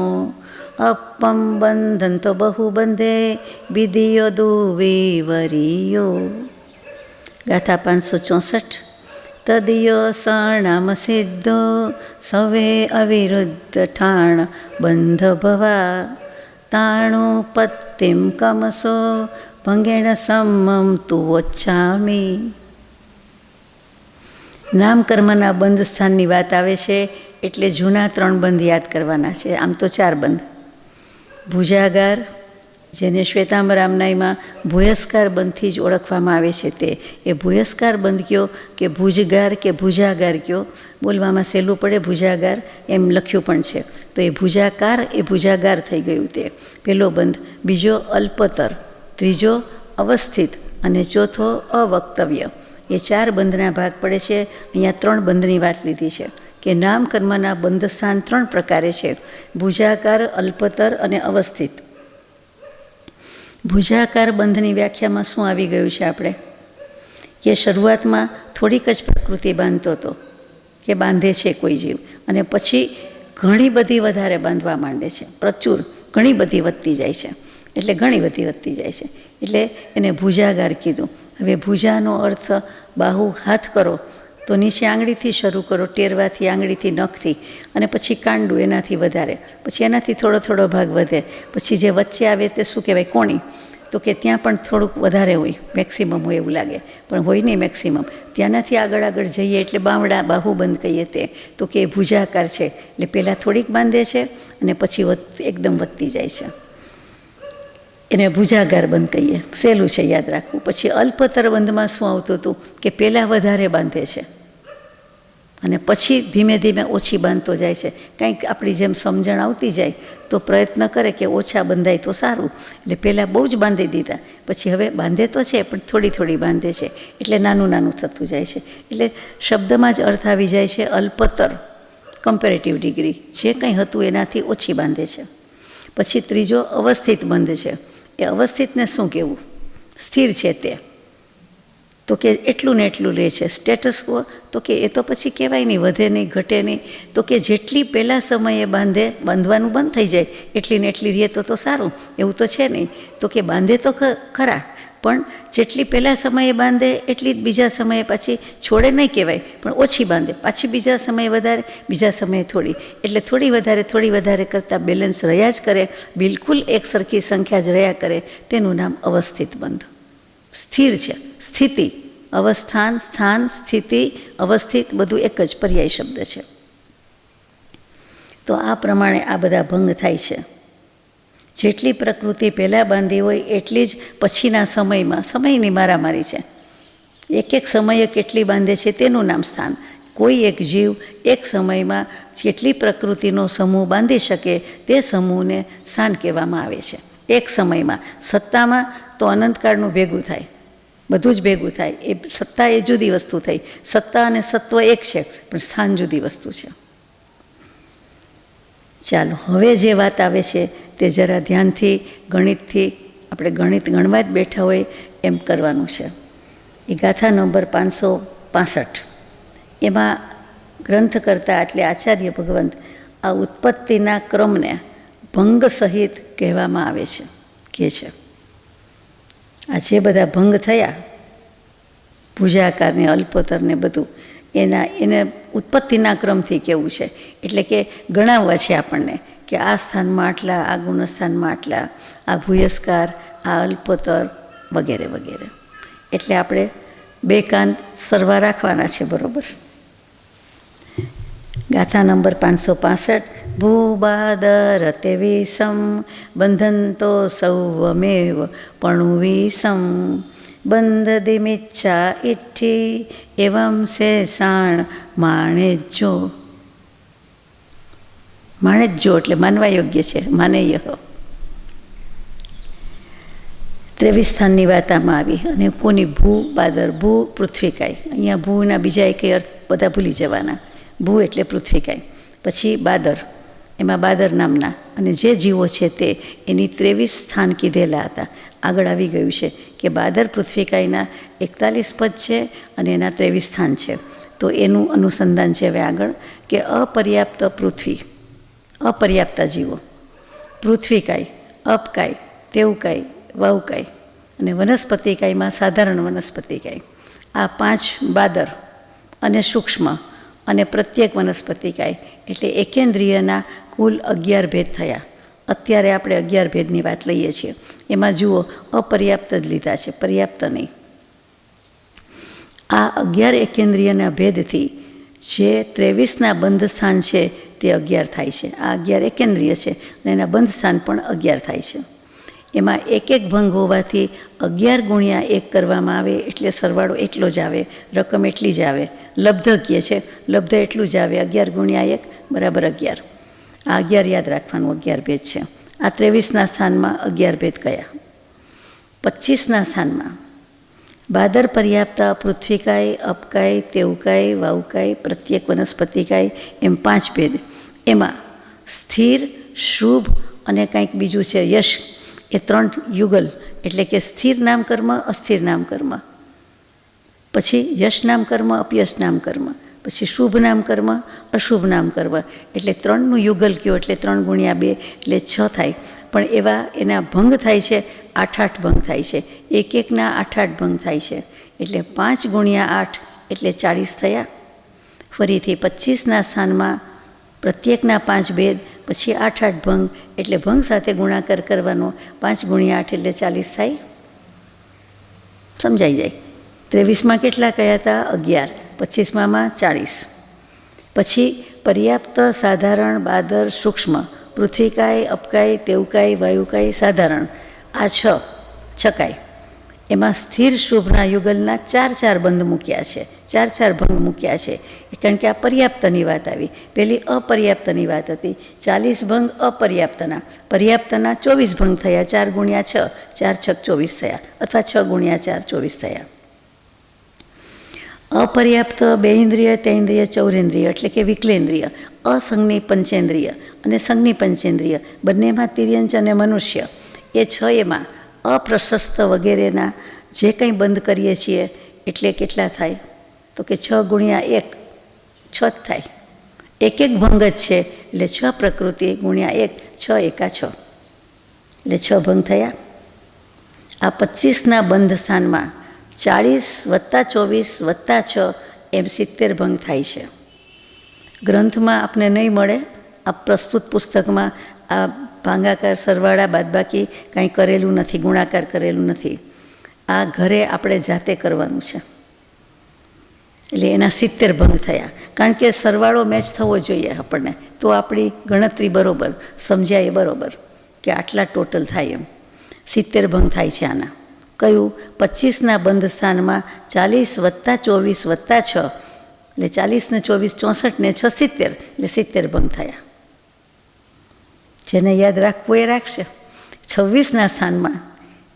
Speaker 1: અપમ બંધન તો બહુ બંધે વિધિયો દુવિવરીયો. ગાથા 564. તદિયો સણામ સિદ્ધો સવે અવિરુદ્ધ ઠાણ બંધ ભવા તાણું પત્તિમ કમસો ભંગેણ સમમ તું ઓછામી. નામકર્મના બંધ સ્થાનની વાત આવે છે એટલે જૂના 3 બંધ યાદ કરવાના છે. આમ તો 4 બંધ. ભુજાગાર, જેને શ્વેતાંબરામનાઈમાં ભૂયસ્કાર બંધથી જ ઓળખવામાં આવે છે, તે એ ભૂયસ્કાર બંધ કયો કે ભુજગાર કે ભુજાગાર કયો, બોલવામાં સહેલું પડે, ભુજાગાર એમ લખ્યું પણ છે. તો એ ભુજાકાર એ ભુજાગાર થઈ ગયું તે પહેલો બંધ. બીજો અલ્પતર, ત્રીજો અવસ્થિત અને ચોથો અવક્તવ્ય. એ 4 બંધના ભાગ પડે છે. અહીંયા 3 બંધની વાત લીધી છે કે નામકર્મના બંધ સ્થાન 3 પ્રકારે છે: ભુજાકાર, અલ્પતર અને અવસ્થિત. ભુજાકાર બંધની વ્યાખ્યામાં શું આવી ગયું છે આપણે કે શરૂઆતમાં થોડીક જ પ્રકૃતિ બાંધતો હતો કે બાંધે છે કોઈ જીવ, અને પછી ઘણી બધી વધારે બાંધવા માંડે છે, પ્રચુર, ઘણી બધી વધતી જાય છે. એટલે ઘણી બધી વધતી જાય છે એટલે એને ભુજાગાર કીધું. હવે ભુજાનો અર્થ બાહુ, હાથ કરો તો નીચે આંગળીથી શરૂ કરો, ટેરવાથી, આંગળીથી, નખથી, અને પછી કાંડું એનાથી વધારે, પછી એનાથી થોડો થોડો ભાગ વધે, પછી જે વચ્ચે આવે તે શું કહેવાય, કોણી. તો કે ત્યાં પણ થોડુંક વધારે હોય, મેક્સિમમ હોય એવું લાગે, પણ હોય નહીં મેક્સિમમ. ત્યાંનાથી આગળ આગળ જઈએ એટલે બાવડા, બાહુબંધ કહીએ તે, તો કે એ ભુજાકાર છે. એટલે પહેલાં થોડીક બાંધે છે અને પછી એકદમ વધતી જાય છે. એને ભુજાગાર બંધ કહીએ, સહેલું છે યાદ રાખવું. પછી અલ્પતર બંધમાં શું આવતું હતું કે પહેલાં વધારે બાંધે છે અને પછી ધીમે ધીમે ઓછી બાંધતો જાય છે. કંઈક આપણી જેમ સમજણ આવતી જાય તો પ્રયત્ન કરે કે ઓછા બંધાય તો સારું, એટલે પહેલાં બહુ જ બાંધી દીધા, પછી હવે બાંધે તો છે પણ થોડી થોડી બાંધે છે, એટલે નાનું નાનું થતું જાય છે. એટલે શબ્દમાં જ અર્થ આવી જાય છે અલ્પતર, કમ્પેરેટિવ ડિગ્રી, જે કંઈ હતું એનાથી ઓછી બાંધે છે. પછી ત્રીજો અવસ્થિત બંધ છે. એ અવસ્થિતને શું કહેવું? સ્થિર છે તે, તો કે એટલું ને એટલું રહે છે. સ્ટેટસ ક્વો, તો કે એ તો પછી કહેવાય નહીં, વધે નહીં, ઘટે નહીં. તો કે જેટલી પહેલાં સમયે બાંધે, બાંધવાનું બંધ થઈ જાય એટલી ને એટલી રહે તો સારું, એવું તો છે નહીં. તો કે બાંધે તો ખરા, પણ જેટલી પહેલાં સમયે બાંધે એટલી જ બીજા સમયે પાછી છોડે નહીં કહેવાય, પણ ઓછી બાંધે, પાછી બીજા સમયે વધારે, બીજા સમયે થોડી, એટલે થોડી વધારે કરતાં બેલેન્સ રહ્યા જ કરે, બિલકુલ એક સરખી સંખ્યા જ રહ્યા કરે, તેનું નામ અવસ્થિત બંધ. સ્થિર છે, સ્થિતિ, અવસ્થાન, સ્થાન, સ્થિતિ, અવસ્થિત બધું એક જ પર્યાય શબ્દ છે. તો આ પ્રમાણે આ બધા ભંગ થાય છે. જેટલી પ્રકૃતિ પહેલાં બાંધી હોય એટલી જ પછીના સમયમાં, સમયની મારામારી છે, એક એક સમયે કેટલી બાંધે છે તેનું નામ સ્થાન. કોઈ એક જીવ એક સમયમાં જેટલી પ્રકૃતિનો સમૂહ બાંધી શકે તે સમૂહને સ્થાન કહેવામાં આવે છે. એક સમયમાં, સત્તામાં તો અનંતકાળનું ભેગું થાય, બધું જ ભેગું થાય. એ સત્તા એ જુદી વસ્તુ થઈ, સત્તા અને સત્વ એક છે પણ સ્થાન જુદી વસ્તુ છે. ચાલો, હવે જે વાત આવે છે તે જરા ધ્યાનથી, ગણિતથી, આપણે ગણિત ગણવા જ બેઠા હોય એમ કરવાનું છે. એ ગાથા નંબર 565. એમાં ગ્રંથ કરતા એટલે આચાર્ય ભગવંત આ ઉત્પત્તિના ક્રમને ભંગ સહિત કહેવામાં આવે છે, કહે છે. આ જે બધા ભંગ થયા, ભુજાકારને, અલ્પતરને બધું, એને ઉત્પત્તિના ક્રમથી કેવું છે, એટલે કે ગણાવવા છે આપણને કે આ સ્થાનમાં આટલા, આ ગુણસ્થાનમાં આટલા, આ ભૂયસ્કાર, આ અલ્પતર વગેરે વગેરે. એટલે આપણે 2 કાન સરવા રાખવાના છે, બરાબર. ગાથા નંબર 565. ભૂબાદરતે વિષમ બંધંતો સૌવમેવ પણુવિષમ બંધ દિમિચ્છા ઇઠ્ઠી એવમ શેષાણ માણેજો. માણેજો એટલે માનવા યોગ્ય છે, માનેય. 23 સ્થાનની વાત આમાં આવી. અને કોની? ભૂ, બાદર, ભૂ, પૃથ્વીકાય. અહીંયા ભૂના બીજા એકે અર્થ બધા ભૂલી જવાના. ભૂ એટલે પૃથ્વીકાય. પછી બાદર, એમાં બાદર નામના અને જે જીવો છે તે એની 23 સ્થાન કીધેલા હતા. આગળ આવી ગયું છે કે બાદર પૃથ્વીકાયના 41 પદ છે અને એના 23 સ્થાન છે. તો એનું અનુસંધાન છે હવે આગળ કે અપર્યાપ્ત પૃથ્વી, અપર્યાપ્તા જીવો, પૃથ્વીકાય, અપકાય, તેવકાય, વાવકાય અને વનસ્પતિકાયમાં સાધારણ વનસ્પતિકાય. આ 5 બાદર અને સૂક્ષ્મ અને પ્રત્યેક વનસ્પતિકાય એટલે એકેન્દ્રિયના કુલ 11 ભેદ થયા. અત્યારે આપણે 11 ભેદની વાત લઈએ છીએ. એમાં જુઓ અપર્યાપ્ત જ લીધા છે, પર્યાપ્ત નહીં. આ 11 એકેન્દ્રિયના ભેદથી જે 23ના બંધ સ્થાન છે તે 11 થાય છે. આ 11 એકેન્દ્રિય છે અને એના બંધ સ્થાન પણ 11 થાય છે. એમાં એક એક ભંગ હોવાથી 11 ગુણ્યા 1 કરવામાં આવે એટલે સરવાળો એટલો જ આવે, રકમ એટલી જ આવે. લબ્ધ કહે છે, લબ્ધ એટલું જ આવે. 11 ગુણ્યા 1 બરાબર 11. આ 11 યાદ રાખવાનું, 11 ભેદ છે. આ 23ના સ્થાનમાં 11 ભેદ કયા? 25ના સ્થાનમાં બાદર પર્યાપ્તા, પૃથ્વીકાય, અપકાય, તેવકાય, વાવકાય, પ્રત્યેક વનસ્પતિકાય એમ 5 ભેદ. એમાં સ્થિર, શુભ અને કંઈક બીજું છે યશ, એ 3 યુગલ એટલે કે સ્થિર નામ કર્મ, અસ્થિર નામ કર્મ, પછી યશ નામ કર્મ, અપયશ નામ કર્મ, પછી શુભ નામ કર્મ, અશુભ નામ કર્મ. એટલે 3નું યુગલ કયો એટલે 3 ગુણ્યા 2 એટલે 6 થાય. પણ એવા એના ભંગ થાય છે, 8 ભંગ થાય છે. એક એકના 8 ભંગ થાય છે. એટલે 5 ગુણ્યા 8 એટલે 40 થયા. ફરીથી 25ના સ્થાનમાં પ્રત્યેકના 5 ભેદ, પછી 8 ભંગ એટલે ભંગ સાથે ગુણાકાર કરવાનો. 5 ગુણ્યા 8 એટલે 40 થાય. સમજાઈ જાય. 23માં કેટલા કયા હતા? 11. 25માં 40. પછી પર્યાપ્ત, સાધારણ, બાદર, સૂક્ષ્મ, પૃથ્વીકાય, અપકાય, તેવકાય, વાયુકાય, સાધારણ, આ 6 છકાય. એમાં સ્થિર શુભના યુગલના 4 બંધ મૂક્યા છે, 4 ભંગ મૂક્યા છે. કારણ કે આ પર્યાપ્તની વાત આવી. પેલી અપર્યાપ્તની વાત હતી. 40 ભંગ અપર્યાપ્તના, પર્યાપ્તના 24 ભંગ થયા. 4 ગુણ્યા 6, 4 છક 24 થયા, અથવા 6 ગુણ્યા 4 24 થયા. અપર્યાપ્ત બેઇન્દ્રિય, તૈન્દ્રિય, ચૌરેન્દ્રિય એટલે કે વિકલેન્દ્રિય, અસંજ્ઞી પંચેન્દ્રિય અને સંજ્ઞી પંચેન્દ્રિય, બંનેમાં તિર્યંચ અને મનુષ્ય, એ 6 એમાં અપ્રશસ્ત વગેરેના જે કંઈ બંધ કરીએ છીએ એટલે કેટલા થાય? તો કે 6 ગુણ્યા 1 6 જ થાય. એક ભંગ જ છે એટલે 6 પ્રકૃતિ ગુણ્યા 1, 6 એકા 6 એટલે 6 ભંગ થયા. આ 25ના બંધ સ્થાનમાં 40 + 24 + 6 એમ 70 ભંગ થાય છે. ગ્રંથમાં આપને નહીં મળે. આ પ્રસ્તુત પુસ્તકમાં આ ભાંગાકાર, સરવાળા, બાદબાકી કાંઈ કરેલું નથી, ગુણાકાર કરેલું નથી. આ ઘરે આપણે જાતે કરવાનું છે. એટલે એના 70 ભંગ થયા. કારણ કે સરવાળો મેચ થવો જોઈએ આપણને, તો આપણી ગણતરી બરાબર સમજાય બરાબર કે આટલા ટોટલ થાય એમ. 70 ભંગ થાય છે આના. કયું? 25ના બંધ સ્થાનમાં 40 + 24 + 6 એટલે 40 ને 24 64 ને 6 70 એટલે 70 ભંગ થયા. જેને યાદ રાખવું એ રાખશે. 26ના સ્થાનમાં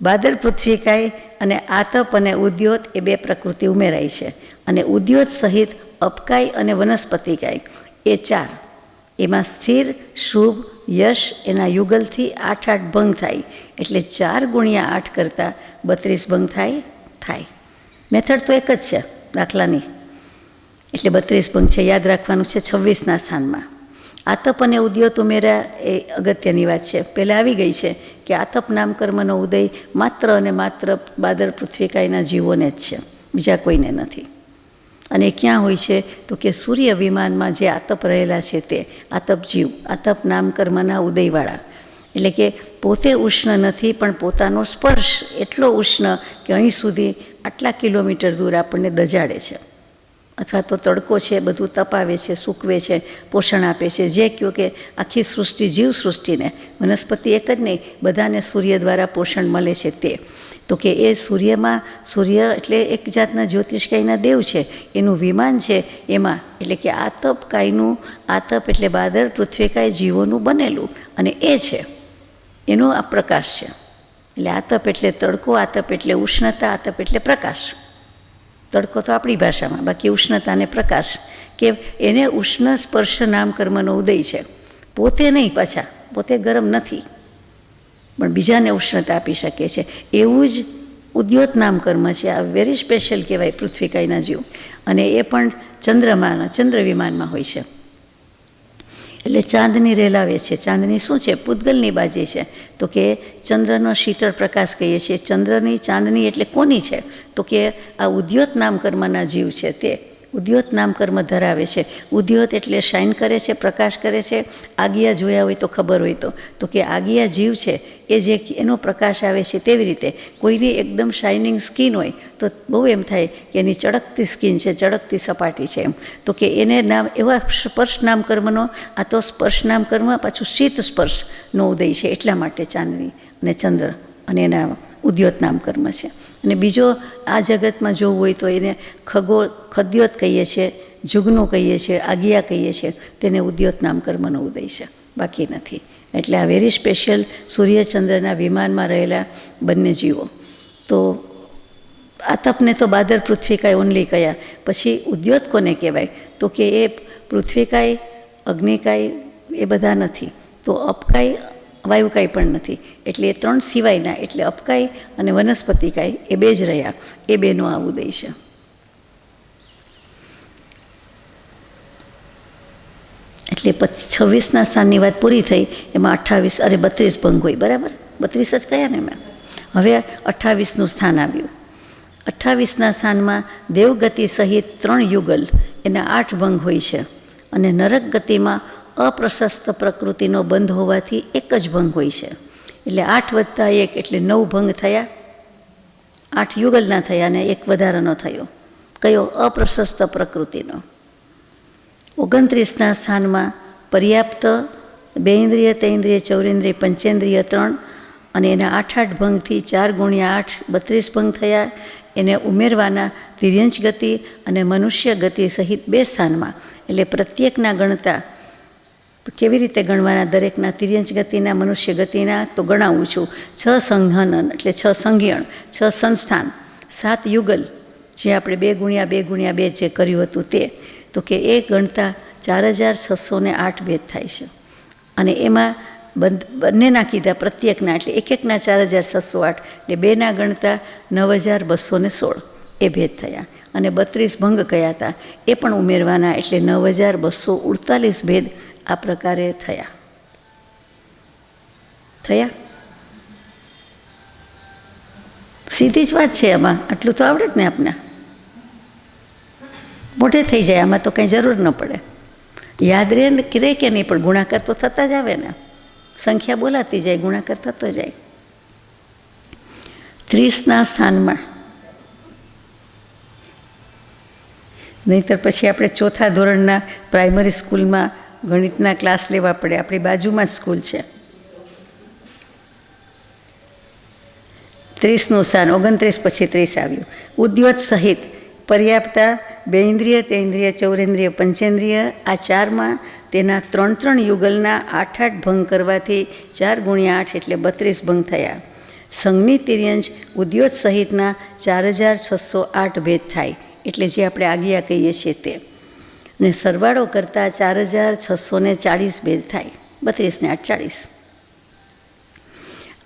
Speaker 1: બાદર પૃથ્વીકાય અને આતપ અને ઉદ્યોત એ 2 પ્રકૃતિ ઉમેરાય છે. અને ઉદ્યોત સહિત અપકાય અને વનસ્પતિકાય એ 4. એમાં સ્થિર, શુભ, યશ એના યુગલથી 8 ભંગ થાય. એટલે 4 ગુણ્યા 8 કરતાં 32 ભંગ થાય. મેથડ તો એક જ છે દાખલાની. એટલે 32 ભંગ છે, યાદ રાખવાનું છે. 26ના સ્થાનમાં આતપ અને ઉદ્યોત ઉમેરા એ અગત્યની વાત છે. પહેલાં આવી ગઈ છે કે આતપ નામ કર્મનો ઉદય માત્ર અને માત્ર બાદર પૃથ્વીકાયના જીવોને જ છે, બીજા કોઈને નથી. અને ક્યાં હોય છે? તો કે સૂર્ય વિમાનમાં જે આતપ રહેલા છે તે આતપ જીવ, આતપ નામ કર્મના ઉદયવાળા. એટલે કે પોતે ઉષ્ણ નથી, પણ પોતાનો સ્પર્શ એટલો ઉષ્ણ કે અહીં સુધી આટલા કિલોમીટર દૂર આપણને દજાડે છે. અથવા તો તડકો છે, બધું તપાવે છે, સૂકવે છે, પોષણ આપે છે. જે કહો કે આખી સૃષ્ટિ, જીવ સૃષ્ટિને, વનસ્પતિ એક જ નહીં, બધાને સૂર્ય દ્વારા પોષણ મળે છે. તે તો કે એ સૂર્યમાં, સૂર્ય એટલે એક જાતના જ્યોતિષકાયના દેવ છે, એનું વિમાન છે એમાં. એટલે કે આતપ કાયનું, આતપ એટલે બાદર પૃથ્વીકાય જીવોનું બનેલું, અને એ છે એનો આ પ્રકાશ છે. એટલે આતપ એટલે તડકો, આતપ એટલે ઉષ્ણતા, આતપ એટલે પ્રકાશ. તડકો તો આપણી ભાષામાં, બાકી ઉષ્ણતા અને પ્રકાશ, કે એને ઉષ્ણ સ્પર્શ નામ કર્મનો ઉદય છે. પોતે નહીં, પાછા પોતે ગરમ નથી, પણ બીજાને ઉષ્ણતા આપી શકે છે. એવું જ ઉદ્યોત નામ કર્મ છે. આ વેરી સ્પેશિયલ કહેવાય પૃથ્વીકાયના જીવ, અને એ પણ ચંદ્રમાના ચંદ્ર વિમાનમાં હોય છે. એટલે ચાંદની રેલાવે છે. ચાંદની શું છે? પૂતગલની બાજી છે. તો કે ચંદ્રનો શીતળ પ્રકાશ કહીએ છીએ. ચંદ્રની ચાંદની એટલે કોની છે? તો કે આ ઉદ્યોત નામ કર્મના જીવ છે, તે ઉદ્યોત નામ કર્મ ધરાવે છે. ઉદ્યોત એટલે શાઇન કરે છે, પ્રકાશ કરે છે. આગિયા જોયા હોય તો ખબર હોય તો કે આગિયા જીવ છે એ જે એનો પ્રકાશ આવે છે તેવી રીતે કોઈની એકદમ શાઇનિંગ સ્કિન હોય તો બહુ એમ થાય કે એની ચળકતી સ્કિન છે, ચળકતી સપાટી છે એમ. તો કે એને નામ એવા સ્પર્શ નામ કર્મનો, આ તો સ્પર્શ નામ કર્મ પાછું શીત સ્પર્શનો ઉદય છે. એટલા માટે ચાંદની અને ચંદ્ર અને એના ઉદ્યોત નામ કર્મ છે. અને બીજો આ જગતમાં જોવું હોય તો એને ખદ્યોત કહીએ છીએ, જુગનું કહીએ છીએ, આગિયા કહીએ છીએ. તેને ઉદ્યોત નામ કર્મનો ઉદય છે, બાકી નથી. એટલે આ વેરી સ્પેશિયલ સૂર્યચંદ્રના વિમાનમાં રહેલા બંને જીવો. તો આતપને તો બાદર પૃથ્વીકાય ઓનલી કયા. પછી ઉદ્યોત કોને કહેવાય? તો કે એ પૃથ્વીકાય, અગ્નિકાય એ બધા નથી. તો અપકાય, વાયુકાય પણ નથી. એટલે એ ત્રણ સિવાયના, એટલે અપકાય અને વનસ્પતિકાય એ બે જ રહ્યા. એ બેનો આ ઉદય છે. એટલે 26ના સ્થાનની વાત પૂરી થઈ. એમાં 32 ભંગ હોય, બરાબર? 32 જ કયા ને મેં. હવે 28નું સ્થાન આવ્યું. 28ના સ્થાનમાં દેવગતિ સહિત 3 યુગલ, એના 8 ભંગ હોય છે. અને નરક ગતિમાં અપ્રશસ્ત પ્રકૃતિનો બંધ હોવાથી એક જ ભંગ હોય છે. એટલે 8 વત્તા 1 એટલે 9 ભંગ થયા. 8 યુગલના થયા અને એક વધારાનો થયો. કયો? અપ્રશસ્ત પ્રકૃતિનો. 29ના સ્થાનમાં પર્યાપ્ત 2 ઇન્દ્રિય, 3 ઇન્દ્રિય, 4 ઇન્દ્રિય, પંચેન્દ્રિય 3, અને એના 8 ભંગથી 4 ગુણ્યા 8 32 ભંગ થયા. એને ઉમેરવાના તિર્યંચ ગતિ અને મનુષ્ય ગતિ સહિત 2 સ્થાનમાં. એટલે પ્રત્યેકના ગણતા કેવી રીતે ગણવાના? દરેકના તિર્યંચ ગતિના, મનુષ્ય ગતિના તો ગણાવું છું. 6 સંઘનન એટલે 6 સંઘ્યણ, 6 સંસ્થાન, 7 યુગલ, જે આપણે 2 ગુણ્યા 2 ગુણ્યા 2 જે કર્યું હતું તે. તો કે એ ગણતા 4608 ભેદ થાય છે. અને એમાં બંનેના કીધા પ્રત્યેકના, એટલે એકના 4608, એટલે બેના ગણતા 9216 એ ભેદ થયા. અને 32 ભંગ કયા હતા એ પણ ઉમેરવાના, એટલે 9248 ભેદ આ પ્રકારે થયા. સીધી જ વાત છે. આમાં આટલું તો આવડે જ ને આપને, મોઢે થઈ જાય. આમાં તો કંઈ જરૂર ન પડે. યાદ રહે કે નહીં, પણ ગુણાકાર તો થતા જ આવે ને. સંખ્યા બોલાતી જાય, ગુણાકાર થતો જાય. 30ના સ્થાનમાં, નહીંતર પછી આપણે 4થા ધોરણના પ્રાઇમરી સ્કૂલમાં ગણિતના ક્લાસ લેવા પડે. આપણી બાજુમાં જ સ્કૂલ છે. 30નું સ્થાન 29 પછી 30 આવ્યું. ઉદ્યોત સહિત પર્યાપ્તા 2 ઇન્દ્રિય, 3 ઇન્દ્રિય, 4 ઇન્દ્રિય, પંચેન્દ્રિય, આ 4માં તેના 3 યુગલના 8 ભંગ કરવાથી 4 ગુણ્યા 8 એટલે 32 ભંગ થયા. સંઘની તિર્યંચ ઉદ્યોત સહિતના 4608 ભેદ થાય. એટલે જે આપણે આગિયા કહીએ છીએ તે. અને સરવાળો કરતાં 4640 ભેદ થાય. 32 ને 8 40.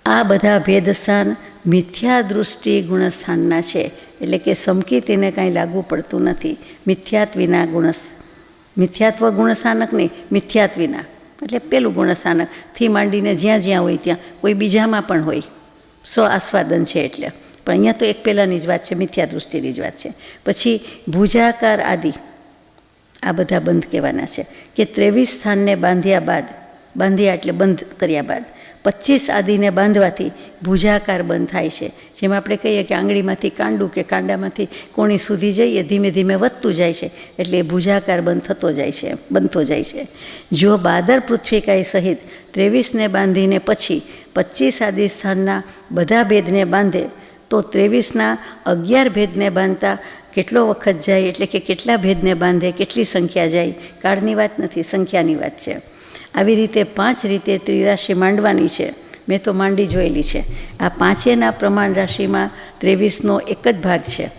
Speaker 1: આ બધા ભેદ સ્થાન મિથ્યા દૃષ્ટિ ગુણસ્થાનના છે. એટલે કે સમકી તેને કાંઈ લાગુ પડતું નથી. મિથ્યાત્વ ગુણસ્થાનક નહીં, મિથ્યાત્વ વિના. એટલે પેલું ગુણસ્થાનકથી માંડીને જ્યાં જ્યાં હોય ત્યાં, કોઈ બીજામાં પણ હોય. આસ્વાદન છે એટલે. પણ અહીંયા તો એક પહેલાંની જ વાત છે, મિથ્યા દૃષ્ટિની જ વાત છે. પછી ભુજાકાર આદિ આ બધા બંધ કહેવાના છે. કે 23 સ્થાનને બાંધ્યા એટલે બંધ કર્યા બાદ 25 આદિને બાંધવાથી ભુજાકાર બંધ થાય છે. જેમ આપણે કહીએ કે આંગળીમાંથી કાંડું કે કાંડામાંથી કોણી સુધી જઈએ, ધીમે ધીમે વધતું જાય છે. એટલે એ ભુજાકાર બનતો જાય છે. જો બાદર પૃથ્વીકાય સહિત 23ને બાંધીને પછી 25 આદિ સ્થાનના બધા ભેદને બાંધે તો 23ના 11 ભેદને બાંધતા કેટલો વખત જાય, એટલે કે કેટલા ભેદને બાંધે, કેટલી સંખ્યા જાય, કાળની વાત નથી, સંખ્યાની વાત છે. આવી રીતે 5 રીતે ત્રિરાશિ માંડવાની છે. મેં તો માંડી જોયેલી છે. આ પાંચેના પ્રમાણ રાશિમાં 23નો એક જ ભાગ છે.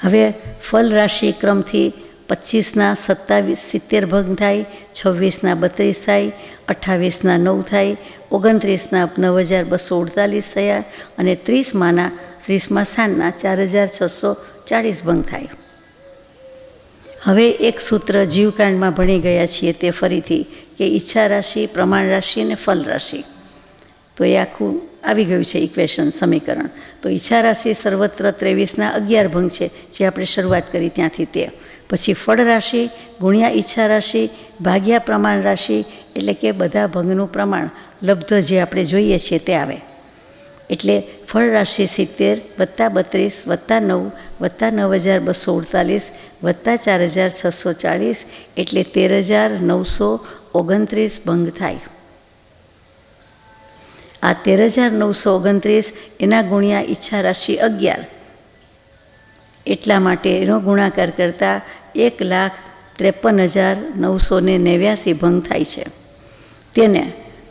Speaker 1: હવે ફલ રાશિ ક્રમથી 25ના 70 ભંગ થાય, 26ના 32 થાય, 28ના 9 થાય, 29ના 9248 થયા અને 30મા સાંજના 4640 ભંગ થાય. હવે એક સૂત્ર જીવકાંડમાં ભણી ગયા છીએ તે ફરીથી કે ઈચ્છા રાશિ, પ્રમાણ રાશિ અને ફલ રાશિ. તો એ આખું આવી ગયું છે ઇક્વેશન, સમીકરણ. તો ઈચ્છા રાશિ સર્વત્ર 23ના 11 ભંગ છે, જે આપણે શરૂઆત કરી ત્યાંથી તે. પછી ફળ રાશિ ગુણ્યા ઈચ્છા રાશિ ભાગ્યા પ્રમાણ રાશિ, એટલે કે બધા ભંગનું પ્રમાણ લબ્ધ જે આપણે જોઈએ છીએ તે આવે. એટલે ફળ રાશિ 70 + 32 + 9 + 9248 + 4640 એટલે 13929 ભંગ થાય. આ 13929 એના ગુણ્યા ઈચ્છા રાશિ 11, એટલા માટે એનો ગુણાકાર કરતાં 1,53,989 ભંગ થાય છે. તેને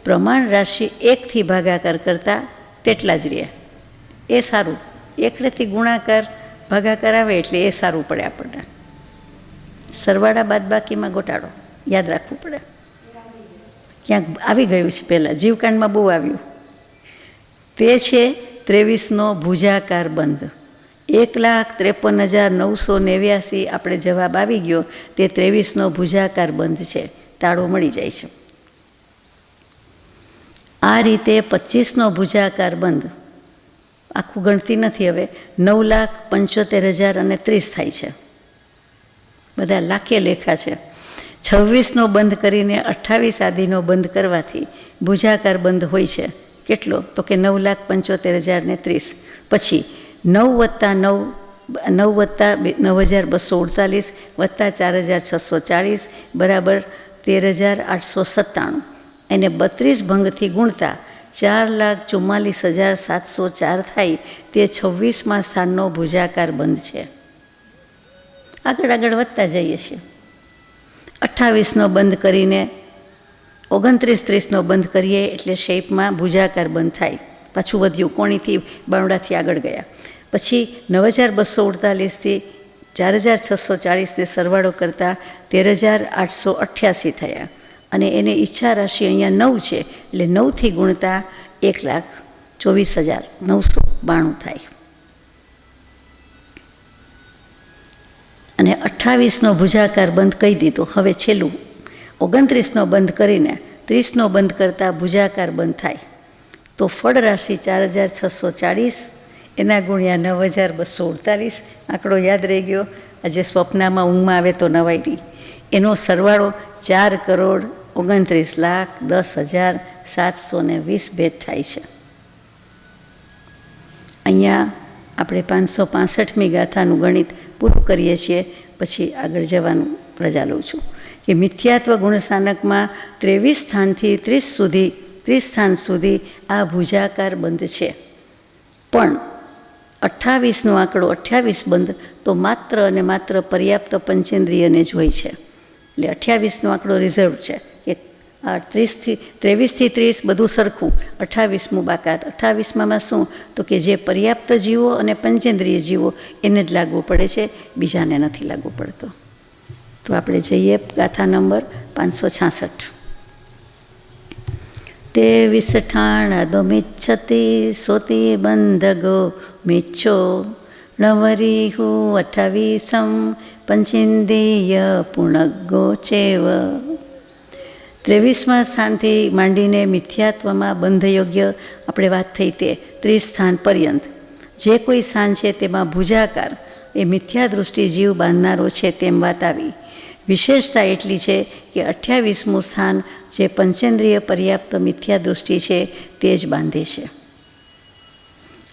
Speaker 1: પ્રમાણ રાશિ 1થી ભાગાકાર કરતાં તેટલા જ રહે. એ સારું, એકડેથી ગુણાકાર ભાગાકાર આવે એટલે એ સારું પડે આપણને. સરવાળા બાદબાકીમાં ગોટાળો યાદ રાખવું પડે. ક્યાંક આવી ગયું છે, પહેલાં જીવકાંડમાં બહુ આવ્યું. તે છે 23નો ભુજાકાર બંધ. 1,53,989 આપણે જવાબ આવી ગયો. તે 23નો ભુજાકાર બંધ છે, તાળો મળી જાય છે. આ રીતે 25નો ભુજાકાર બંધ આખું ગણતી નથી. હવે 9,75,030 થાય છે. બધા લાખે લેખા છે. 26નો બંધ કરીને 28 આદિનો બંધ કરવાથી ભુજાકાર બંધ હોય છે. કેટલો? તો કે 9,75,030. પછી 9 + 9248 + 4640 બરાબર 13,897. એને 32 ભંગથી ગુણતા 4,44,704 થાય. તે 26મા સ્થાનનો ભુજાકાર બંધ છે. આગળ વધતા જઈએ છીએ. 28નો બંધ કરીને 29-30નો બંધ કરીએ એટલે શેપમાં ભુજાકાર બંધ થાય. પાછું વધ્યું, કોણીથી બાવડાથી આગળ ગયા. પછી 9,248થી 4,640 સરવાળો કરતાં 13,888 થયા. અને એને ઈચ્છા રાશિ અહીંયા 9 છે, એટલે 9થી ગુણતા 1,24,992 થાય. અને 28નો ભુજાકાર બંધ કહી દીધો. હવે છેલ્લું 29નો બંધ કરીને 30નો બંધ કરતાં ભુજાકાર બંધ થાય. તો ફળ રાશિ 4,640 એના ગુણ્યા 9,248 આંકડો યાદ રહી ગયો. આજે સ્વપ્નમાં ઊંઘમાં આવે તો નવાઈ નહીં. એનો સરવાળો 4,29,10,720 ભેદ થાય છે. અહીંયા આપણે 565મી ગાથાનું ગણિત પૂરું કરીએ છીએ. પછી આગળ જવાનું રજા લઉં છું કે મિથ્યાત્વ ગુણસ્થાનકમાં 23 સ્થાનથી 30 સ્થાન સુધી આ ભુજાકાર બંધ છે. પણ 28નો આંકડો 28 બંધ તો માત્ર અને માત્ર પર્યાપ્ત પંચેન્દ્રિયને જ હોય છે. એટલે 28નો આંકડો રિઝર્વ છે કે 23થી 30 બધું સરખું, 28મું બાકાત. 28માં શું? તો કે જે પર્યાપ્ત જીવો અને પંચેન્દ્રિય જીવો એને જ લાગુ પડે છે, બીજાને નથી લાગુ પડતો. તો આપણે જઈએ ગાથા નંબર 566. તે વિસઠાણદો મિચ્છતિ સોતી બંધગો મિચ્છો નવરીહુ 28 પંચેન્દ્રિય પુણગો ચેવ. 23મા સ્થાનથી માંડીને મિથ્યાત્વમાં બંધયોગ્ય આપણે વાત થઈ તે 30 સ્થાન પર્યંત જે કોઈ સ્થાન છે તેમાં ભુજાકાર એ મિથ્યા દૃષ્ટિ જીવ બાંધનારો છે તેમ વાત આવી. વિશેષતા એટલી છે કે 28મું સ્થાન જે પંચેન્દ્રિય પર્યાપ્ત મિથ્યા દૃષ્ટિ છે તે જ બાંધે છે.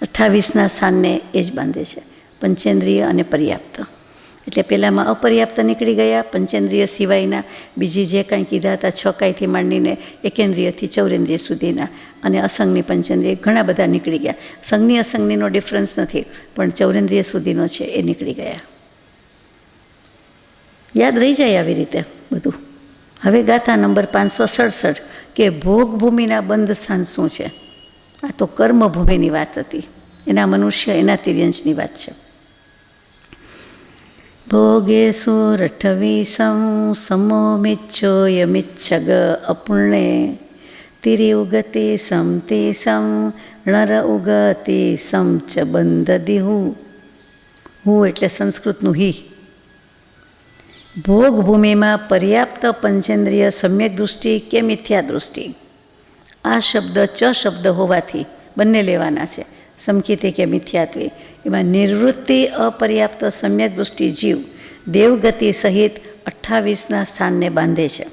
Speaker 1: 28ના સ્થાનને એ જ બાંધે છે, પંચેન્દ્રિય અને પર્યાપ્ત. એટલે પહેલાંમાં અપર્યાપ્ત નીકળી ગયા, પંચેન્દ્રિય સિવાયના બીજી જે કાંઈ કીધા હતા 6 કાંઈથી માંડીને એકેન્દ્રિયથી ચૌરેન્દ્રિય સુધીના અને અસંગની પંચેન્દ્રિય ઘણા બધા નીકળી ગયા. સંગની અસંગનીનો ડિફરન્સ નથી, પણ ચૌરેન્દ્રિય સુધીનો છે એ નીકળી ગયા. યાદ રહી જાય આવી રીતે બધું. હવે ગાથા નંબર 567 કે ભોગભૂમિના બંધ સ્થાન શું છે. આ તો કર્મભૂમિની વાત હતી, એના મનુષ્ય એના તિર્યંશની વાત છે. ભોગેશુ રઠવીસં સમો મિચ્છો યમિચ્છગ અપૂર્ણે તિરિ ઉગતિ સમ તે સમ નર ઉગતિ સમ ચ બંધદિહુ. હું એટલે સંસ્કૃતનું હિ. ભોગભૂમિમાં પર્યાપ્ત પંચેન્દ્રિય સમ્યક દૃષ્ટિ કે મિથ્યા દૃષ્ટિ, આ શબ્દ ચ શબ્દ હોવાથી બંને લેવાના છે, સમકીતે કે મિથ્યાત્વે. એમાં નિવૃત્તિ અપર્યાપ્ત સમ્યક દૃષ્ટિ જીવ દેવગતિ સહિત 28ના સ્થાનને બાંધે છે.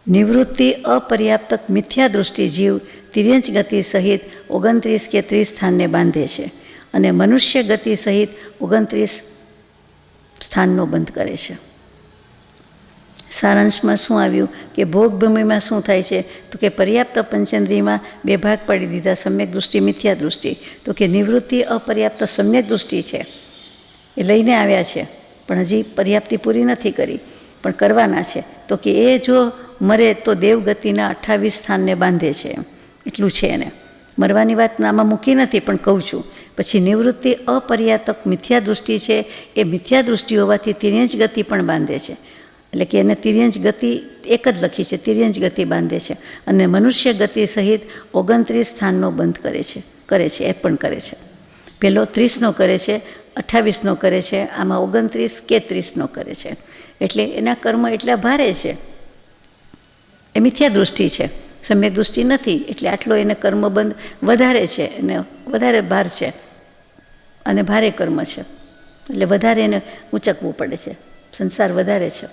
Speaker 1: નિવૃત્તિ અપર્યાપ્ત મિથ્યા દૃષ્ટિ જીવ તિર્યંચ ગતિ સહિત 29 કે 30 સ્થાનને બાંધે છે અને મનુષ્ય ગતિ સહિત 29 સ્થાનનો બંધ કરે છે. સારાંશમાં શું આવ્યું કે ભોગભૂમિમાં શું થાય છે તો કે પર્યાપ્ત પંચેન્દ્રિયમાં 2 ભાગ પાડી દીધા, સમ્યક દૃષ્ટિ મિથ્યા દૃષ્ટિ. તો કે નિવૃત્તિ અપર્યાપ્ત સમ્યક દૃષ્ટિ છે એ લઈને આવ્યા છે પણ હજી પર્યાપ્તિ પૂરી નથી કરી, પણ કરવાના છે. તો કે એ જો મરે તો દેવગતિના 28 સ્થાનને બાંધે છે, એટલું છે એને. મરવાની વાત આમાં મૂકી નથી પણ કહું છું. પછી નિવૃત્તિ અપર્યાપ્ત મિથ્યા દૃષ્ટિ છે, એ મિથ્યા દૃષ્ટિ હોવાથી તિર્યંચ ગતિ પણ બાંધે છે. એટલે કે એને તિર્યંચ ગતિ એક જ લખી છે, તિર્યંચ ગતિ બાંધે છે અને મનુષ્ય ગતિ સહિત 29 સ્થાનનો બંધ કરે છે એ પણ કરે છે. પેલો 30નો કરે છે, 28નો કરે છે, આમાં 29 કે 30નો કરે છે. એટલે એના કર્મ એટલા ભારે છે, એ મિથ્યા દૃષ્ટિ છે, સમ્યક દૃષ્ટિ નથી. એટલે આટલો એને કર્મબંધ વધારે છે, એને વધારે ભાર છે અને ભારે કર્મ છે, એટલે વધારે એને ઊંચકવું પડે છે, સંસાર વધારે છે.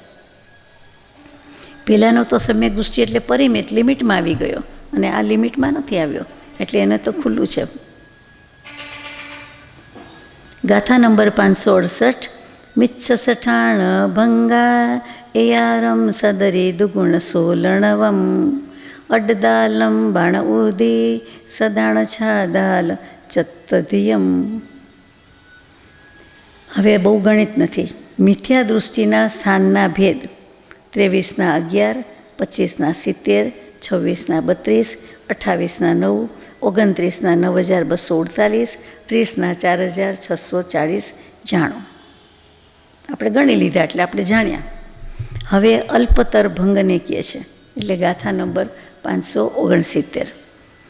Speaker 1: પહેલાંનો તો સમ્યક દૃષ્ટિ એટલે પરિમિત લિમિટમાં આવી ગયો અને આ લિમિટમાં નથી આવ્યો, એટલે એને તો ખુલ્લું છે. ગાથા નંબર 568. મિચ્છ સઠાણ ભંગા એયારમ સદરી દુગુણ સોલણવમ અડદાલમ બાણ ઉદી સદાણ છાદાલ ચત્તધિયમ. હવે બહુ ગણિત નથી. મિથ્યા દૃષ્ટિના સ્થાનના ભેદ 23ના 11, 25ના 70, 26ના 32, 28ના 9, 29ના 9248, 30ના 4640 જાણો. આપણે ગણી લીધા એટલે આપણે જાણ્યા. હવે અલ્પતર ભંગને કહે છે, એટલે ગાથા નંબર 569.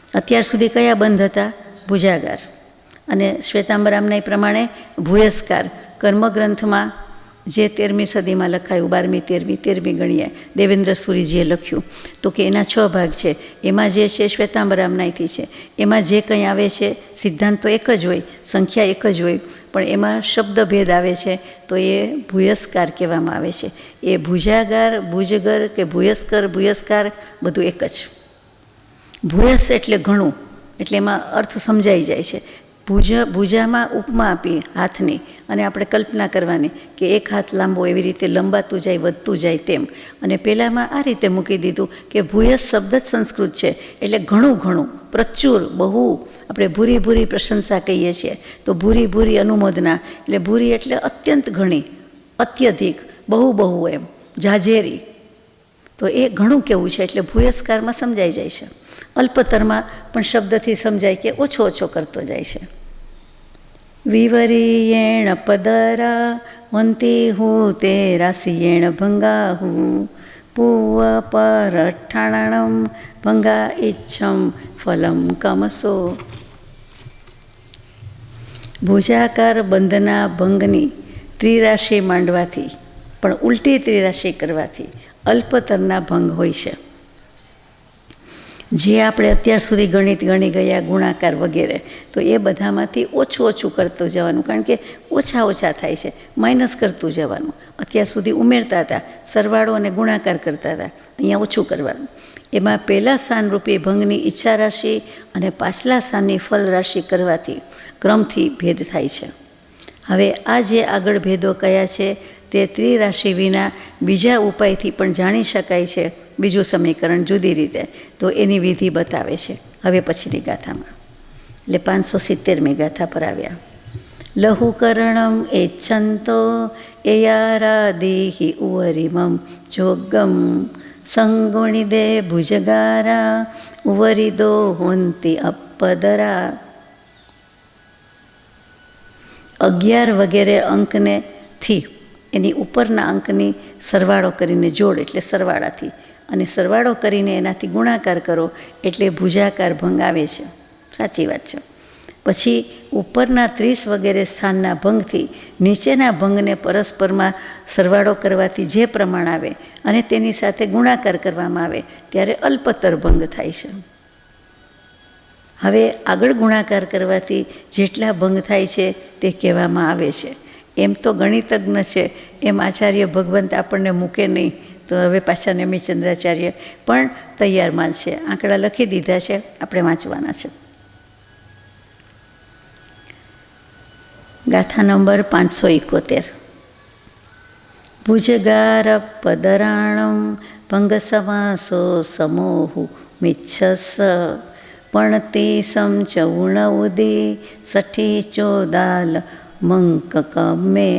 Speaker 1: અત્યાર સુધી કયા બંધ હતા? ભુજાગાર અને શ્વેતાંબરામના પ્રમાણે ભૂયસ્કાર. કર્મગ્રંથમાં જે 13મી સદીમાં લખાયું, 12મી 13મી ગણીએ દેવેન્દ્ર સુરીજીએ લખ્યું, તો કે એના 6 ભાગ છે. એમાં જે છે શ્વેતાંબરામનાયથી છે, એમાં જે કંઈ આવે છે સિદ્ધાંત તો એક જ હોય, સંખ્યા એક જ હોય, પણ એમાં શબ્દભેદ આવે છે તો એ ભૂયસ્કાર કહેવામાં આવે છે. એ ભુજાગાર, ભુજગર કે ભૂયસ્કાર બધું એક જ. ભૂયસ એટલે ઘણું, એટલે એમાં અર્થ સમજાઈ જાય છે. ભુજામાં ઉપમા આપી હાથની અને આપણે કલ્પના કરવાની કે એક હાથ લાંબો, એવી રીતે લંબાતું જાય, વધતું જાય તેમ. અને પહેલાંમાં આ રીતે મૂકી દીધું કે ભૂયસ શબ્દ જ સંસ્કૃત છે, એટલે ઘણું ઘણું, પ્રચુર, બહુ. આપણે ભૂરી ભૂરી પ્રશંસા કહીએ છીએ તો ભૂરી ભૂરી અનુમોદના, એટલે ભૂરી એટલે અત્યંત ઘણી, અત્યધિક, બહુ બહુ, એમ જાજેરી. તો એ ઘણું કેવું છે, એટલે ભૂયસ્કારમાં સમજાઈ જાય છે. અલ્પતરમાં પણ શબ્દથી સમજાય કે ઓછો ઓછો કરતો જાય છે. વિવરીયેણ પદરા વંતી હું તે રાશિયેણ ભંગા હું પૂવ પરઠાણમ ભંગા ઈચ્છમ ફલમ કમસો. ભુજાકાર બંધના ભંગની ત્રિરાશિ માંડવાથી પણ ઉલટી ત્રિરાશિ કરવાથી અલ્પતરના ભંગ હોય છે. જે આપણે અત્યાર સુધી ગણિત ગણી ગયા, ગુણાકાર વગેરે, તો એ બધામાંથી ઓછું ઓછું કરતું જવાનું, કારણ કે ઓછા ઓછા થાય છે, માઇનસ કરતું જવાનું. અત્યાર સુધી ઉમેરતા હતા, સરવાળો અને ગુણાકાર કરતા હતા, અહીંયા ઓછું કરવાનું. એમાં પહેલાં સ્થાનરૂપી ભંગની ઈચ્છા રાશિ અને પાછલા સ્થાનની ફલ રાશિ કરવાથી ક્રમથી ભેદ થાય છે. હવે આ જે આગળ ભેદો કયા છે તે ત્રિરાશિ વિના બીજા ઉપાયથી પણ જાણી શકાય છે, બીજું સમીકરણ જુદી રીતે, તો એની વિધિ બતાવે છે હવે પછીની ગાથામાં. એટલે 570મી ગાથા પર આવ્યા. લહુકર્ણમ એચ્છંતો એયારાદિહિ ઉવરિમમ જોગમ સંગુણિદે ભુજગારા ઉવરિદો હોંતી અપદરા. 11 વગેરે અંકને થી એની ઉપરના અંકની સરવાળો કરીને જોડ એટલે સરવાળાથી, અને સરવાળો કરીને એનાથી ગુણાકાર કરો એટલે ભુજાકાર ભંગ આવે છે. સાચી વાત છે. પછી ઉપરના 30 વગેરે સ્થાનના ભંગથી નીચેના ભંગને પરસ્પરમાં સરવાળો કરવાથી જે પ્રમાણ આવે અને તેની સાથે ગુણાકાર કરવામાં આવે ત્યારે અલ્પતર ભંગ થાય છે. હવે આગળ ગુણાકાર કરવાથી જેટલા ભંગ થાય છે તે કહેવામાં આવે છે. એમ તો ગણિતજ્ઞ છે એમ આચાર્ય ભગવંત આપણને મૂકે નહીં, તો હવે પાછા નેમિચંદ્રાચાર્ય પણ તૈયાર માલ છે, આંકડા લખી દીધા છે, આપણે વાંચવાના છે. ગાથા નંબર 571. ભુજગાર પદરાણમ ભંગ સમાસો સમોહુ મિચ્છસ પણ તે સમચૌણ ઉદે સઠી ચોદાલ મંક કમે.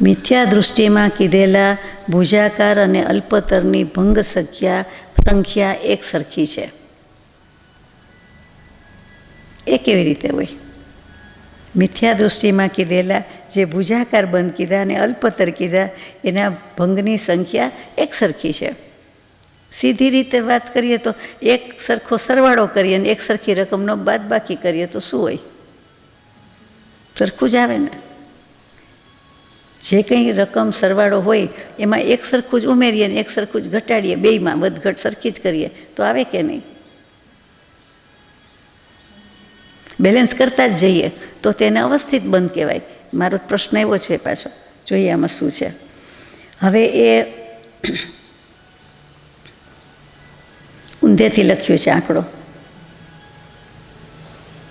Speaker 1: મિથ્યા દૃષ્ટિમાં કીધેલા ભુજાકાર અને અલ્પતરની ભંગ સંખ્યા એક સરખી છે. એ કેવી રીતે હોય? મિથ્યા દૃષ્ટિમાં કીધેલા જે ભુજાકાર બંધ કીધા અને અલ્પતર કીધા એના ભંગની સંખ્યા એક સરખી છે. સીધી રીતે વાત કરીએ તો એક સરખો સરવાળો કરીએ અને એક સરખી રકમનો બાદબાકી કરીએ તો શું હોય? સરખું જ આવે ને. જે કંઈ રકમ સરવાળો હોય એમાં એક સરખું જ ઉમેરીએ ને એક સરખું જ ઘટાડીએ, બેયમાં વધઘટ સરખી જ કરીએ તો આવે કે નહીં? બેલેન્સ કરતા જ જઈએ તો તેને અવસ્થિત બંધ કહેવાય. મારો પ્રશ્ન એવો છે, પાછો જોઈએ આમાં શું છે. હવે એ ઊંધેથી લખ્યું છે આંકડો,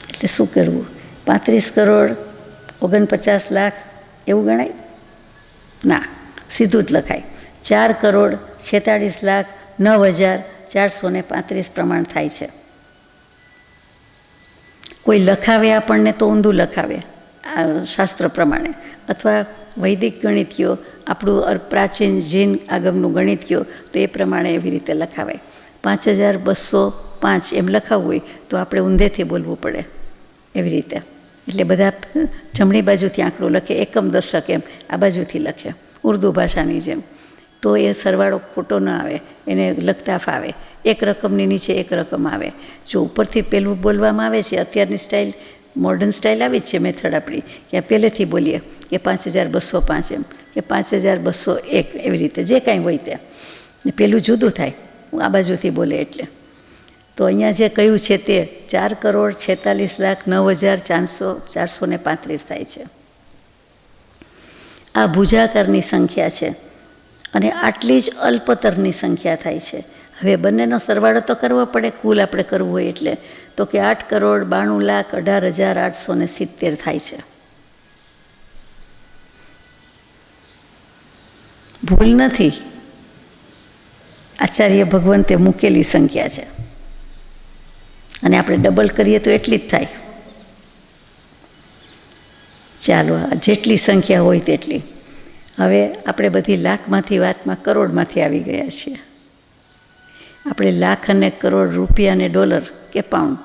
Speaker 1: એટલે શું કરવું? 35 કરોડ 49 લાખ એવું ગણાય? ના, સીધું જ લખાય. 4 કરોડ 46 લાખ 9,435 પ્રમાણ થાય છે. કોઈ લખાવે આપણને તો ઊંધું લખાવે આ શાસ્ત્ર પ્રમાણે, અથવા વૈદિક ગણિત કયો, આપણું પ્રાચીન જૈન આગમનું ગણિત કયો તો એ પ્રમાણે એવી રીતે લખાવાય. 5,205 એમ લખાવવું હોય તો આપણે ઊંધેથી બોલવું પડે એવી રીતે. એટલે બધા જમણી બાજુથી આંકડો લખે, એકમ દશક એમ આ બાજુથી લખે ઉર્દુ ભાષાની જેમ, તો એ સરવાળો ખોટો ન આવે, એને લખતા ફાવે. એક રકમની નીચે એક રકમ આવે. જો ઉપરથી પહેલું બોલવામાં આવે છે, અત્યારની સ્ટાઇલ મોડર્ન સ્ટાઇલ આવી જ છે મેથડ આપણી, કે પહેલેથી બોલીએ કે 5,205 એમ કે 5,201 એવી રીતે જે કાંઈ હોય તે, ને પહેલું જુદું થાય આ બાજુથી બોલે એટલે. તો અહીંયા જે કહ્યું છે તે 4 કરોડ 46 લાખ 9,435 થાય છે. આ ભુજાકારની સંખ્યા છે અને આટલી જ અલ્પતરની સંખ્યા થાય છે. હવે બંનેનો સરવાળો તો કરવો પડે, કુલ આપણે કરવું હોય એટલે, તો કે 8 કરોડ 92 લાખ 18,870 થાય છે. ભૂલ નથી, આચાર્ય ભગવંતે મૂકેલી સંખ્યા છે અને આપણે ડબલ કરીએ તો એટલી જ થાય. ચાલો, જેટલી સંખ્યા હોય તેટલી. હવે આપણે બધી લાખમાંથી વાતમાં કરોડમાંથી આવી ગયા છીએ. આપણે લાખ અને કરોડ, રૂપિયા અને ડોલર કે પાઉન્ડ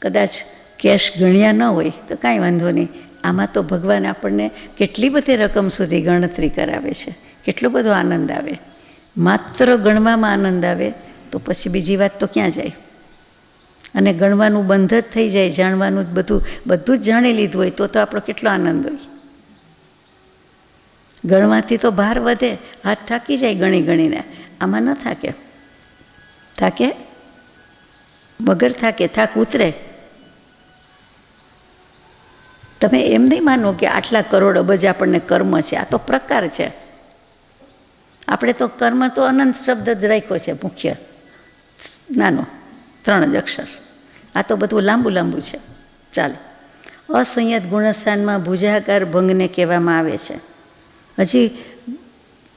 Speaker 1: કદાચ કેશ ગણ્યા ન હોય તો કાંઈ વાંધો નહીં. આમાં તો ભગવાન આપણને કેટલી બધી રકમ સુધી ગણતરી કરાવે છે, કેટલો બધો આનંદ આવે. માત્ર ગણવામાં આનંદ આવે તો પછી બીજી વાત તો ક્યાં જાય? અને ગણવાનું બંધ જ થઈ જાય, જાણવાનું બધું જ જાણી લીધું હોય તો આપણો કેટલો આનંદ હોય. ગણવાથી તો ભાર વધે, હાથ થાકી જાય ગણી ગણીને. આમાં ન થાકે. થાકે વગર થાકે, થાક ઉતરે. તમે એમ નહીં માનો કે આટલા કરોડ અબજ આપણને કર્મ છે, આ તો પ્રકાર છે. આપણે તો કર્મ તો અનંત શબ્દ જ રાખ્યો છે, મુખ્ય નાનો 3 જ અક્ષર. આ તો બધું લાંબુ છે. ચાલો, અસંયત ગુણસ્થાનમાં ભુજાકાર ભંગને કહેવામાં આવે છે. હજી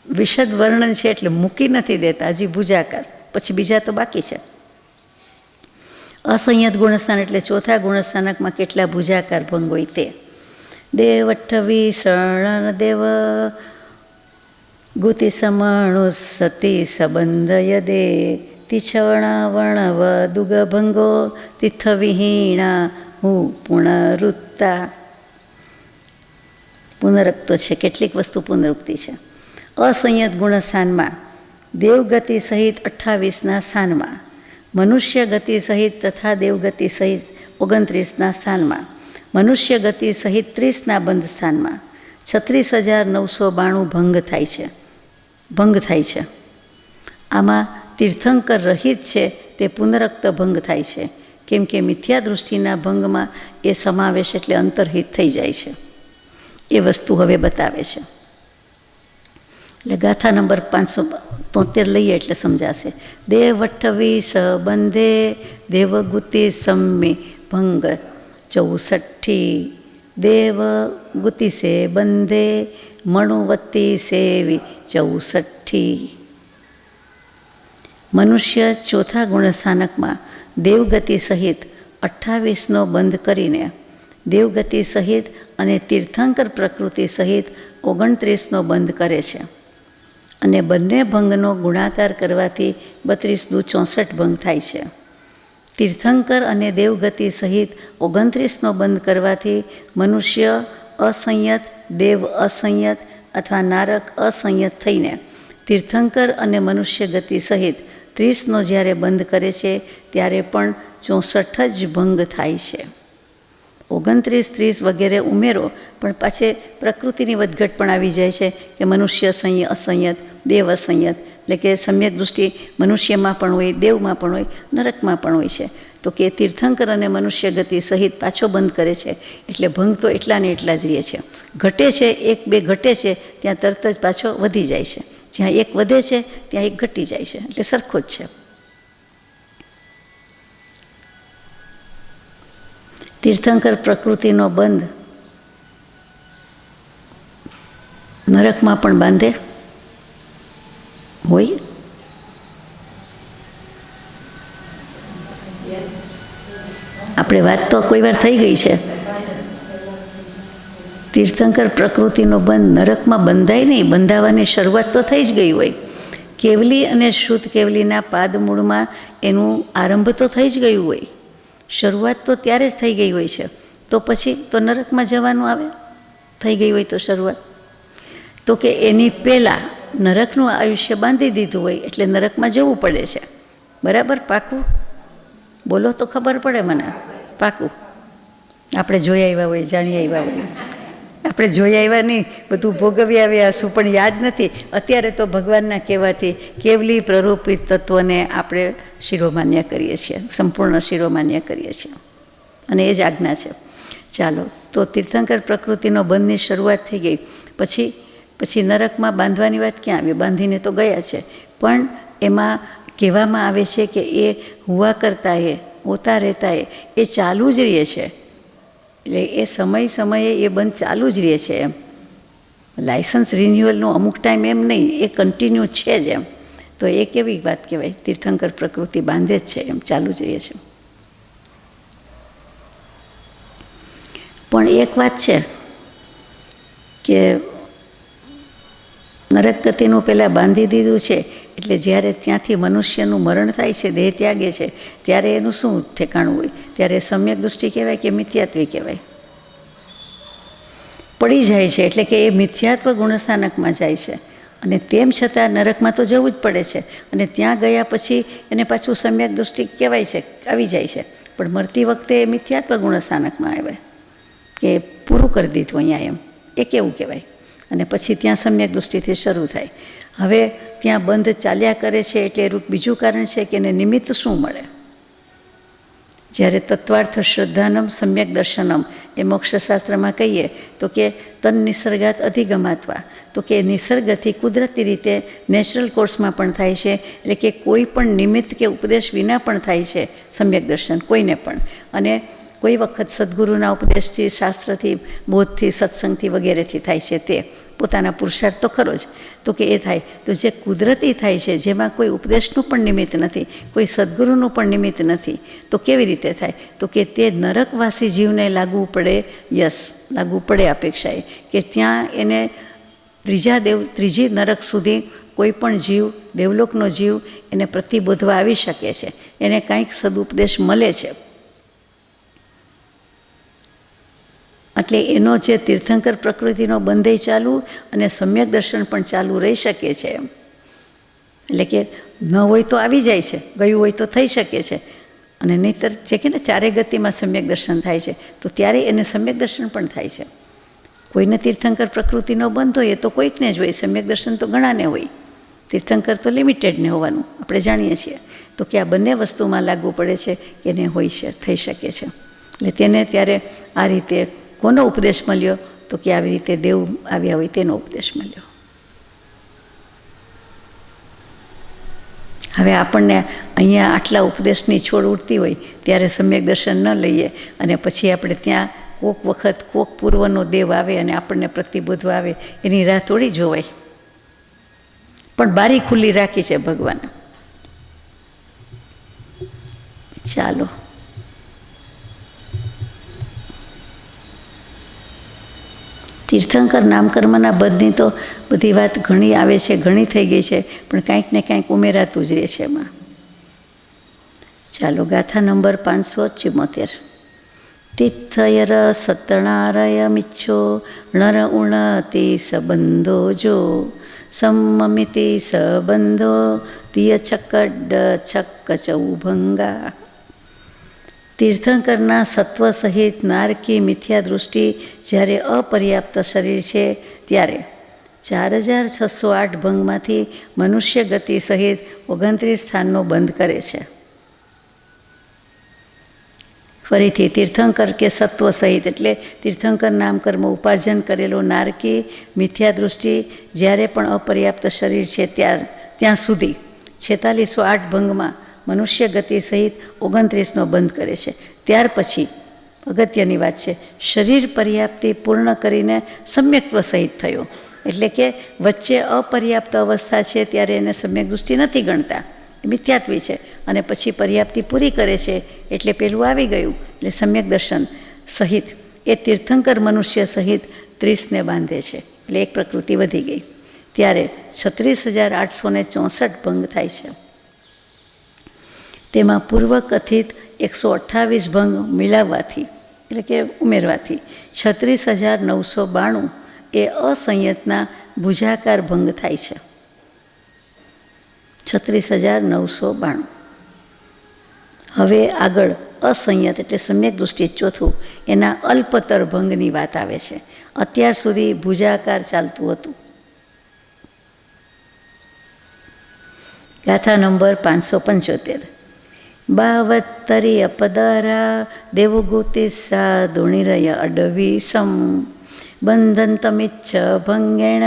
Speaker 1: વિશદ વર્ણન છે એટલે મૂકી નથી દેતા, હજી ભુજાકાર, પછી બીજા તો બાકી છે. અસંયત ગુણસ્થાન એટલે ચોથા ગુણસ્થાનકમાં કેટલા ભુજાકાર ભંગ હોય તે. દેવ 28 શરણ દેવ ગુતિ સમણુ સતી સંબંધયદે તિછવણવણવ દુગભંગો તિથ વિહીણા હું પુનરુક્તા. પુનરુક્તો છે, કેટલીક વસ્તુ પુનરુક્તિ છે. અસંયત ગુણસ્થાનમાં દેવગતિ સહિત 28ના સ્થાનમાં, મનુષ્ય ગતિ સહિત તથા દેવગતિ સહિત 29ના સ્થાનમાં, મનુષ્ય ગતિ સહિત 30ના બંધ સ્થાનમાં 36,992 ભંગ થાય છે. આમાં તીર્થંકર રહિત છે તે પુનરક્ત ભંગ થાય છે, કેમ કે મિથ્યા દૃષ્ટિના ભંગમાં એ સમાવેશ એટલે અંતર્હિત થઈ જાય છે. એ વસ્તુ હવે બતાવે છે. એટલે ગાથા નંબર 573 લઈએ એટલે સમજાશે. દેવઠ્ઠવી સંબંધે દેવગુતિ સમ્મે ભંગ 64 દેવગુતિ સે બંધે મણુવતી સેવી 64. મનુષ્ય ચોથા ગુણસ્થાનકમાં દેવગતિ સહિત 28નો બંધ કરીને દેવગતિ સહિત અને તીર્થંકર પ્રકૃતિ સહિત 29નો બંધ કરે છે. અને બંને ભંગનો ગુણાકાર કરવાથી 32 દુ 64 ભંગ થાય છે. તીર્થંકર અને દેવગતિ સહિત 29નો બંધ કરવાથી મનુષ્ય અસંયત, દેવ અસંયત અથવા નારક અસંયત થઈને તીર્થંકર અને મનુષ્ય ગતિ સહિત 30નો જ્યારે બંધ કરે છે ત્યારે પણ 64 જ ભંગ થાય છે. 29, 30 વગેરે ઉમેરો પણ પાછે પ્રકૃતિની વધઘટ પણ આવી જાય છે કે મનુષ્ય અસંયત, દેવ અસંયત, એટલે કે સમ્યક દૃષ્ટિ મનુષ્યમાં પણ હોય, દેવમાં પણ હોય, નરકમાં પણ હોય છે. તો કે તીર્થંકર અને મનુષ્ય ગતિ સહિત પાછો બંધ કરે છે એટલે ભંગ તો એટલા ને એટલા જ રહે છે. ઘટે છે, 1-2 ઘટે છે ત્યાં તરત જ પાછો વધી જાય છે. જ્યાં 1 વધે છે ત્યાં 1 ઘટી જાય છે, એટલે સરખો જ છે. તીર્થંકર પ્રકૃતિનો બંધ નરકમાં પણ બાંધે હોય. આપણે વાત તો કોઈ વાર થઈ ગઈ છે. તીર્થંકર પ્રકૃતિનો બંધ નરકમાં બંધાય નહીં, બંધાવાની શરૂઆત તો થઈ જ ગઈ હોય. કેવલી અને શુદ્ધ કેવલીના પાદમૂળમાં એનું આરંભ તો થઈ જ ગયું હોય. શરૂઆત તો ત્યારે જ થઈ ગઈ હોય છે. તો પછી તો નરકમાં જવાનું આવે, થઈ ગઈ હોય તો શરૂઆત. તો કે એની પહેલાં નરકનું આયુષ્ય બાંધી દીધું હોય એટલે નરકમાં જવું પડે છે. બરાબર? પાકું બોલો તો ખબર પડે મને. પાકું આપણે જોઈ આવ્યા હોય, જાણી આવ્યા હોય. આપણે જોઈ આવ્યા નહીં, બધું ભોગવી આવ્યા શું પણ યાદ નથી. અત્યારે તો ભગવાનના કહેવાથી કેવલી પ્રરૂપિત તત્વને આપણે શિરોમાન્ય કરીએ છીએ, સંપૂર્ણ શિરોમાન્ય કરીએ છીએ, અને એ જ આજ્ઞા છે. ચાલો, તો તીર્થંકર પ્રકૃતિનો બંધની શરૂઆત થઈ ગઈ. પછી નરકમાં બાંધવાની વાત ક્યાં આવી? બાંધીને તો ગયા છે, પણ એમાં કહેવામાં આવે છે કે એ હુઆ કરતા હોતા રહેતા એ ચાલુ જ રહે છે. એટલે એ સમયે એ બંધ ચાલુ જ રહે છે. એમ લાયસન્સ રિન્યુઅલનો અમુક ટાઈમ એમ નહીં, એ કન્ટિન્યુ છે જ. એમ તો એ કેવી વાત કહેવાય? તીર્થંકર પ્રકૃતિ બાંધે જ છે, એમ ચાલુ જ રહે છે. પણ એક વાત છે કે નરક ગતિનું પહેલાં બાંધી દીધું છે એટલે જ્યારે ત્યાંથી મનુષ્યનું મરણ થાય છે, દેહ ત્યાગે છે, ત્યારે એનું શું ઠેકાણું હોય? ત્યારે સમ્યક દૃષ્ટિ કહેવાય કે મિથ્યાત્વી કહેવાય? પડી જાય છે એટલે કે એ મિથ્યાત્વ ગુણસ્થાનકમાં જાય છે. અને તેમ છતાં નરકમાં તો જવું જ પડે છે. અને ત્યાં ગયા પછી એને પાછું સમ્યક દૃષ્ટિ કહેવાય છે, આવી જાય છે. પણ મરતી વખતે એ મિથ્યાત્વ ગુણસ્થાનકમાં આવે કે પૂરું કરી દીધું અહીંયા, એમ એ કેવું કહેવાય? અને પછી ત્યાં સમ્યક દૃષ્ટિથી શરૂ થાય. હવે ત્યાં બંધ ચાલ્યા કરે છે એટલે એનું બીજું કારણ છે કે એને નિમિત્ત શું મળે? જ્યારે તત્વાર્થ શ્રદ્ધાનમ સમ્યક દર્શનમ એ મોક્ષશાસ્ત્રમાં કહીએ તો કે તન નિસર્ગાત અધિગમાત્વા, તો કે નિસર્ગથી કુદરતી રીતે નેચરલ કોર્સમાં પણ થાય છે. એટલે કે કોઈ પણ નિમિત્ત કે ઉપદેશ વિના પણ થાય છે સમ્યક દર્શન, કોઈને પણ. અને કોઈ વખત સદગુરુના ઉપદેશથી, શાસ્ત્રથી, બોધથી, સત્સંગથી વગેરેથી થાય છે. તે પોતાના પુરુષાર્થ તો ખરો જ. તો કે એ થાય. તો જે કુદરતી થાય છે, જેમાં કોઈ ઉપદેશનું પણ નિમિત્ત નથી, કોઈ સદગુરુનું પણ નિમિત્ત નથી, તો કેવી રીતે થાય? તો કે તે નરકવાસી જીવને લાગવું પડે, લાગવું પડે અપેક્ષાએ, કે ત્યાં એને ત્રીજી નરક સુધી કોઈ પણ જીવ, દેવલોકનો જીવ એને પ્રતિબોધવા આવી શકે છે, એને કાંઈક સદુપદેશ મળે છે. એટલે એનો જે તીર્થંકર પ્રકૃતિનો બંધય ચાલુ અને સમ્યક દર્શન પણ ચાલુ રહી શકે છે. એટલે કે ન હોય તો આવી જાય છે, ગયું હોય તો થઈ શકે છે, અને નહીંતર જે કે ને ચારે ગતિમાં સમ્યક દર્શન થાય છે, તો ત્યારે એને સમ્યક દર્શન પણ થાય છે. કોઈને તીર્થંકર પ્રકૃતિનો બંધ હોય એ તો કોઈકને જ હોય, સમ્યક દર્શન તો ઘણાને હોય, તીર્થંકર તો લિમિટેડને હોવાનું આપણે જાણીએ છીએ. તો કે આ બંને વસ્તુમાં લાગુ પડે છે કે એને હોય છે, થઈ શકે છે. એટલે તેને ત્યારે આ રીતે કોનો ઉપદેશ મળ્યો? તો કે આવી રીતે દેવ આવ્યા હોય તેનો ઉપદેશ મળ્યો. હવે આપણને અહીંયા આટલા ઉપદેશની છોડ ઉડતી હોય ત્યારે સમ્યક દર્શન ન લઈએ અને પછી આપણે ત્યાં કોક વખત કોક પૂર્વનો દેવ આવે અને આપણને પ્રતિબોધવા આવે, એની રાહ થોડી જોવાય. પણ બારી ખુલ્લી રાખી છે ભગવાને. ચાલો, તીર્થંકર નામકર્મના બંધની તો બધી વાત ઘણી આવે છે, ઘણી થઈ ગઈ છે, પણ કાંઈક ને કાંઈક ઉમેરાતું જ રહે છે એમાં. ચાલો, ગાથા નંબર 574. તિથયર સતણારય મિચ્છો નર ઉણતિ સંબંધો જો સંમિતિ સંબંધો તિય છક્કડ છક્ક ચૌભંગા. તીર્થંકરના સત્વ સહિત નારકી મિથ્યા દૃષ્ટિ જ્યારે અપર્યાપ્ત શરીર છે ત્યારે 4608 ભંગમાંથી મનુષ્ય ગતિ સહિત 29 સ્થાનનો બંધ કરે છે. ફરીથી તીર્થંકર કે સત્વ સહિત એટલે તીર્થંકર નામકર્મ ઉપાર્જન કરેલો નારકી મિથ્યા દૃષ્ટિ જ્યારે પણ અપર્યાપ્ત શરીર છે ત્યાં સુધી 4608 ભંગમાં મનુષ્ય ગતિ સહિત 29નો બંધ કરે છે. ત્યાર પછી અગત્યની વાત છે, શરીર પર્યાપ્તિ પૂર્ણ કરીને સમ્યક્ત્વ સહિત થયો. એટલે કે વચ્ચે અપર્યાપ્ત અવસ્થા છે ત્યારે એને સમ્યક દૃષ્ટિ નથી ગણતા, મિથ્યાત્વી છે, અને પછી પર્યાપ્તિ પૂરી કરે છે એટલે પેલું આવી ગયું, એટલે સમ્યક દર્શન સહિત એ તીર્થંકર મનુષ્ય સહિત 30ને બાંધે છે. એટલે એક પ્રકૃતિ વધી ગઈ. ત્યારે 36864 ભંગ થાય છે. તેમાં પૂર્વ કથિત 128 ભંગ મિલાવવાથી એટલે કે ઉમેરવાથી 36992 એ અસંયતના ભુજાકાર ભંગ થાય છે. 36992. હવે આગળ અસંયત એટલે સમ્યક દૃષ્ટિ ચોથું, એના અલ્પતર ભંગની વાત આવે છે. અત્યાર સુધી ભુજાકાર ચાલતું હતું. ગાથા નંબર 575. બાવત્તરી અપદારા દેવગુતિસ્સા દુણિરય અડવીસમ બંધંતમિચ્છ ભંગેણ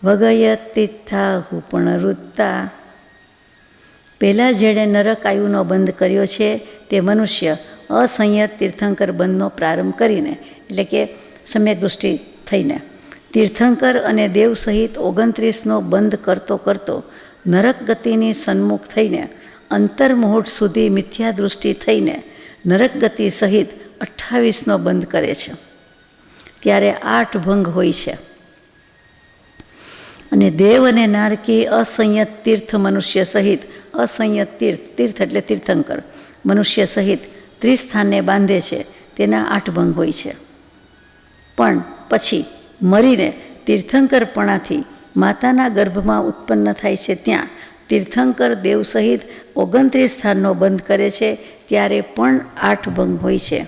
Speaker 1: વગયતિથા હુપણરુત્તા. પહેલાં જેણે નરક આયુનો બંધ કર્યો છે તે મનુષ્ય અસંયત તીર્થંકર બંધનો પ્રારંભ કરીને એટલે કે સમ્યક દૃષ્ટિ થઈને તીર્થંકર અને દેવ સહિત 29નો બંધ કરતો કરતો નરક ગતિની સન્મુખ થઈને અંતર્મુહૂર્ત સુધી મિથ્યા દૃષ્ટિ થઈને નરક ગતિ સહિત 28નો બંધ કરે છે. ત્યારે 8 ભંગ હોય છે. અને દેવ અને નારકી અસંયત તીર્થ મનુષ્ય સહિત અસંયત તીર્થ એટલે તીર્થંકર મનુષ્ય સહિત 30 સ્થાનને બાંધે છે. તેના 8 ભંગ હોય છે. પણ પછી મરીને તીર્થંકરપણાથી માતાના ગર્ભમાં ઉત્પન્ન થાય છે ત્યાં તીર્થંકર દેવ સહિત 29 સ્થાનનો બંધ કરે છે. ત્યારે પણ 8 ભંગ હોય છે.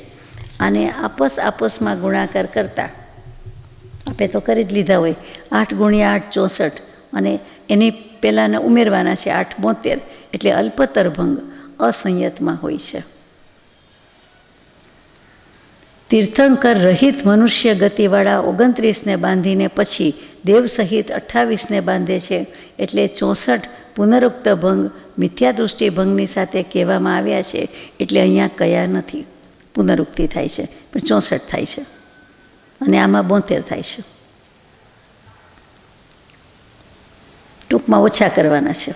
Speaker 1: આને આપસમાં ગુણાકાર કરતા આપણે તો કરી જ લીધા હોય, 8 ગુણ્યા 8 64, અને એની પહેલાંને ઉમેરવાના છે 8 72, એટલે અલ્પતર ભંગ અસંયતમાં હોય છે. તીર્થંકર રહિત મનુષ્ય ગતિવાળા 29ને બાંધીને પછી દેવ સહિત 28ને બાંધે છે. એટલે 64 પુનરુક્ત ભંગ મિથ્યા દૃષ્ટિ ભંગની સાથે કહેવામાં આવ્યા છે. એટલે અહીંયા કયા નથી, પુનરુક્તિ થાય છે, પણ 64 થાય છે, અને આમાં 72 થાય છે. ટૂંકમાં ઓછા કરવાના છે.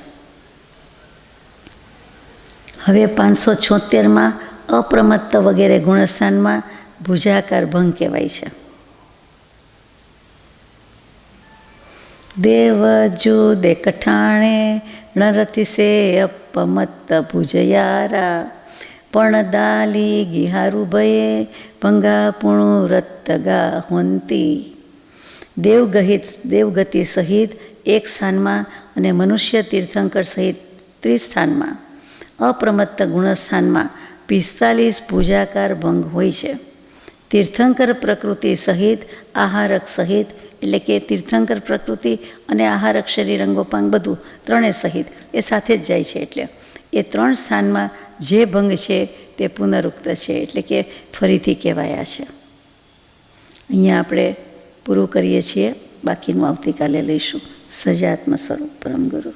Speaker 1: હવે 576માં અપ્રમત્ત વગેરે ગુણસ્થાનમાં ભુજાકાર ભંગ કહેવાય છે. દેવ જુદે કઠાણે નરતિસે અપમત્ત ભુજયારા પણ દાલી ગિહારુ ભયે પંગા પૂણું રત્તગા હોંતી. દેવગતિ સહિત એક સ્થાનમાં અને મનુષ્ય તીર્થંકર સહિત 30 સ્થાનમાં, અપ્રમત્ત ગુણસ્થાનમાં 45 પૂજાકાર ભંગ હોય છે. તીર્થંકર પ્રકૃતિ સહિત આહારક સહિત, એટલે કે તીર્થંકર પ્રકૃતિ અને આહારક શરીર અંગોપાંગ બધું ત્રણે સહિત એ સાથે જ જાય છે. એટલે એ 3 સ્થાનમાં જે ભંગ છે તે પુનરુક્ત છે, એટલે કે ફરીથી કહેવાયા છે. અહીંયા આપણે પૂરું કરીએ છીએ, બાકીનું આવતીકાલે લઈશું. સજાત્મ સ્વરૂપ પરમ ગુરુ.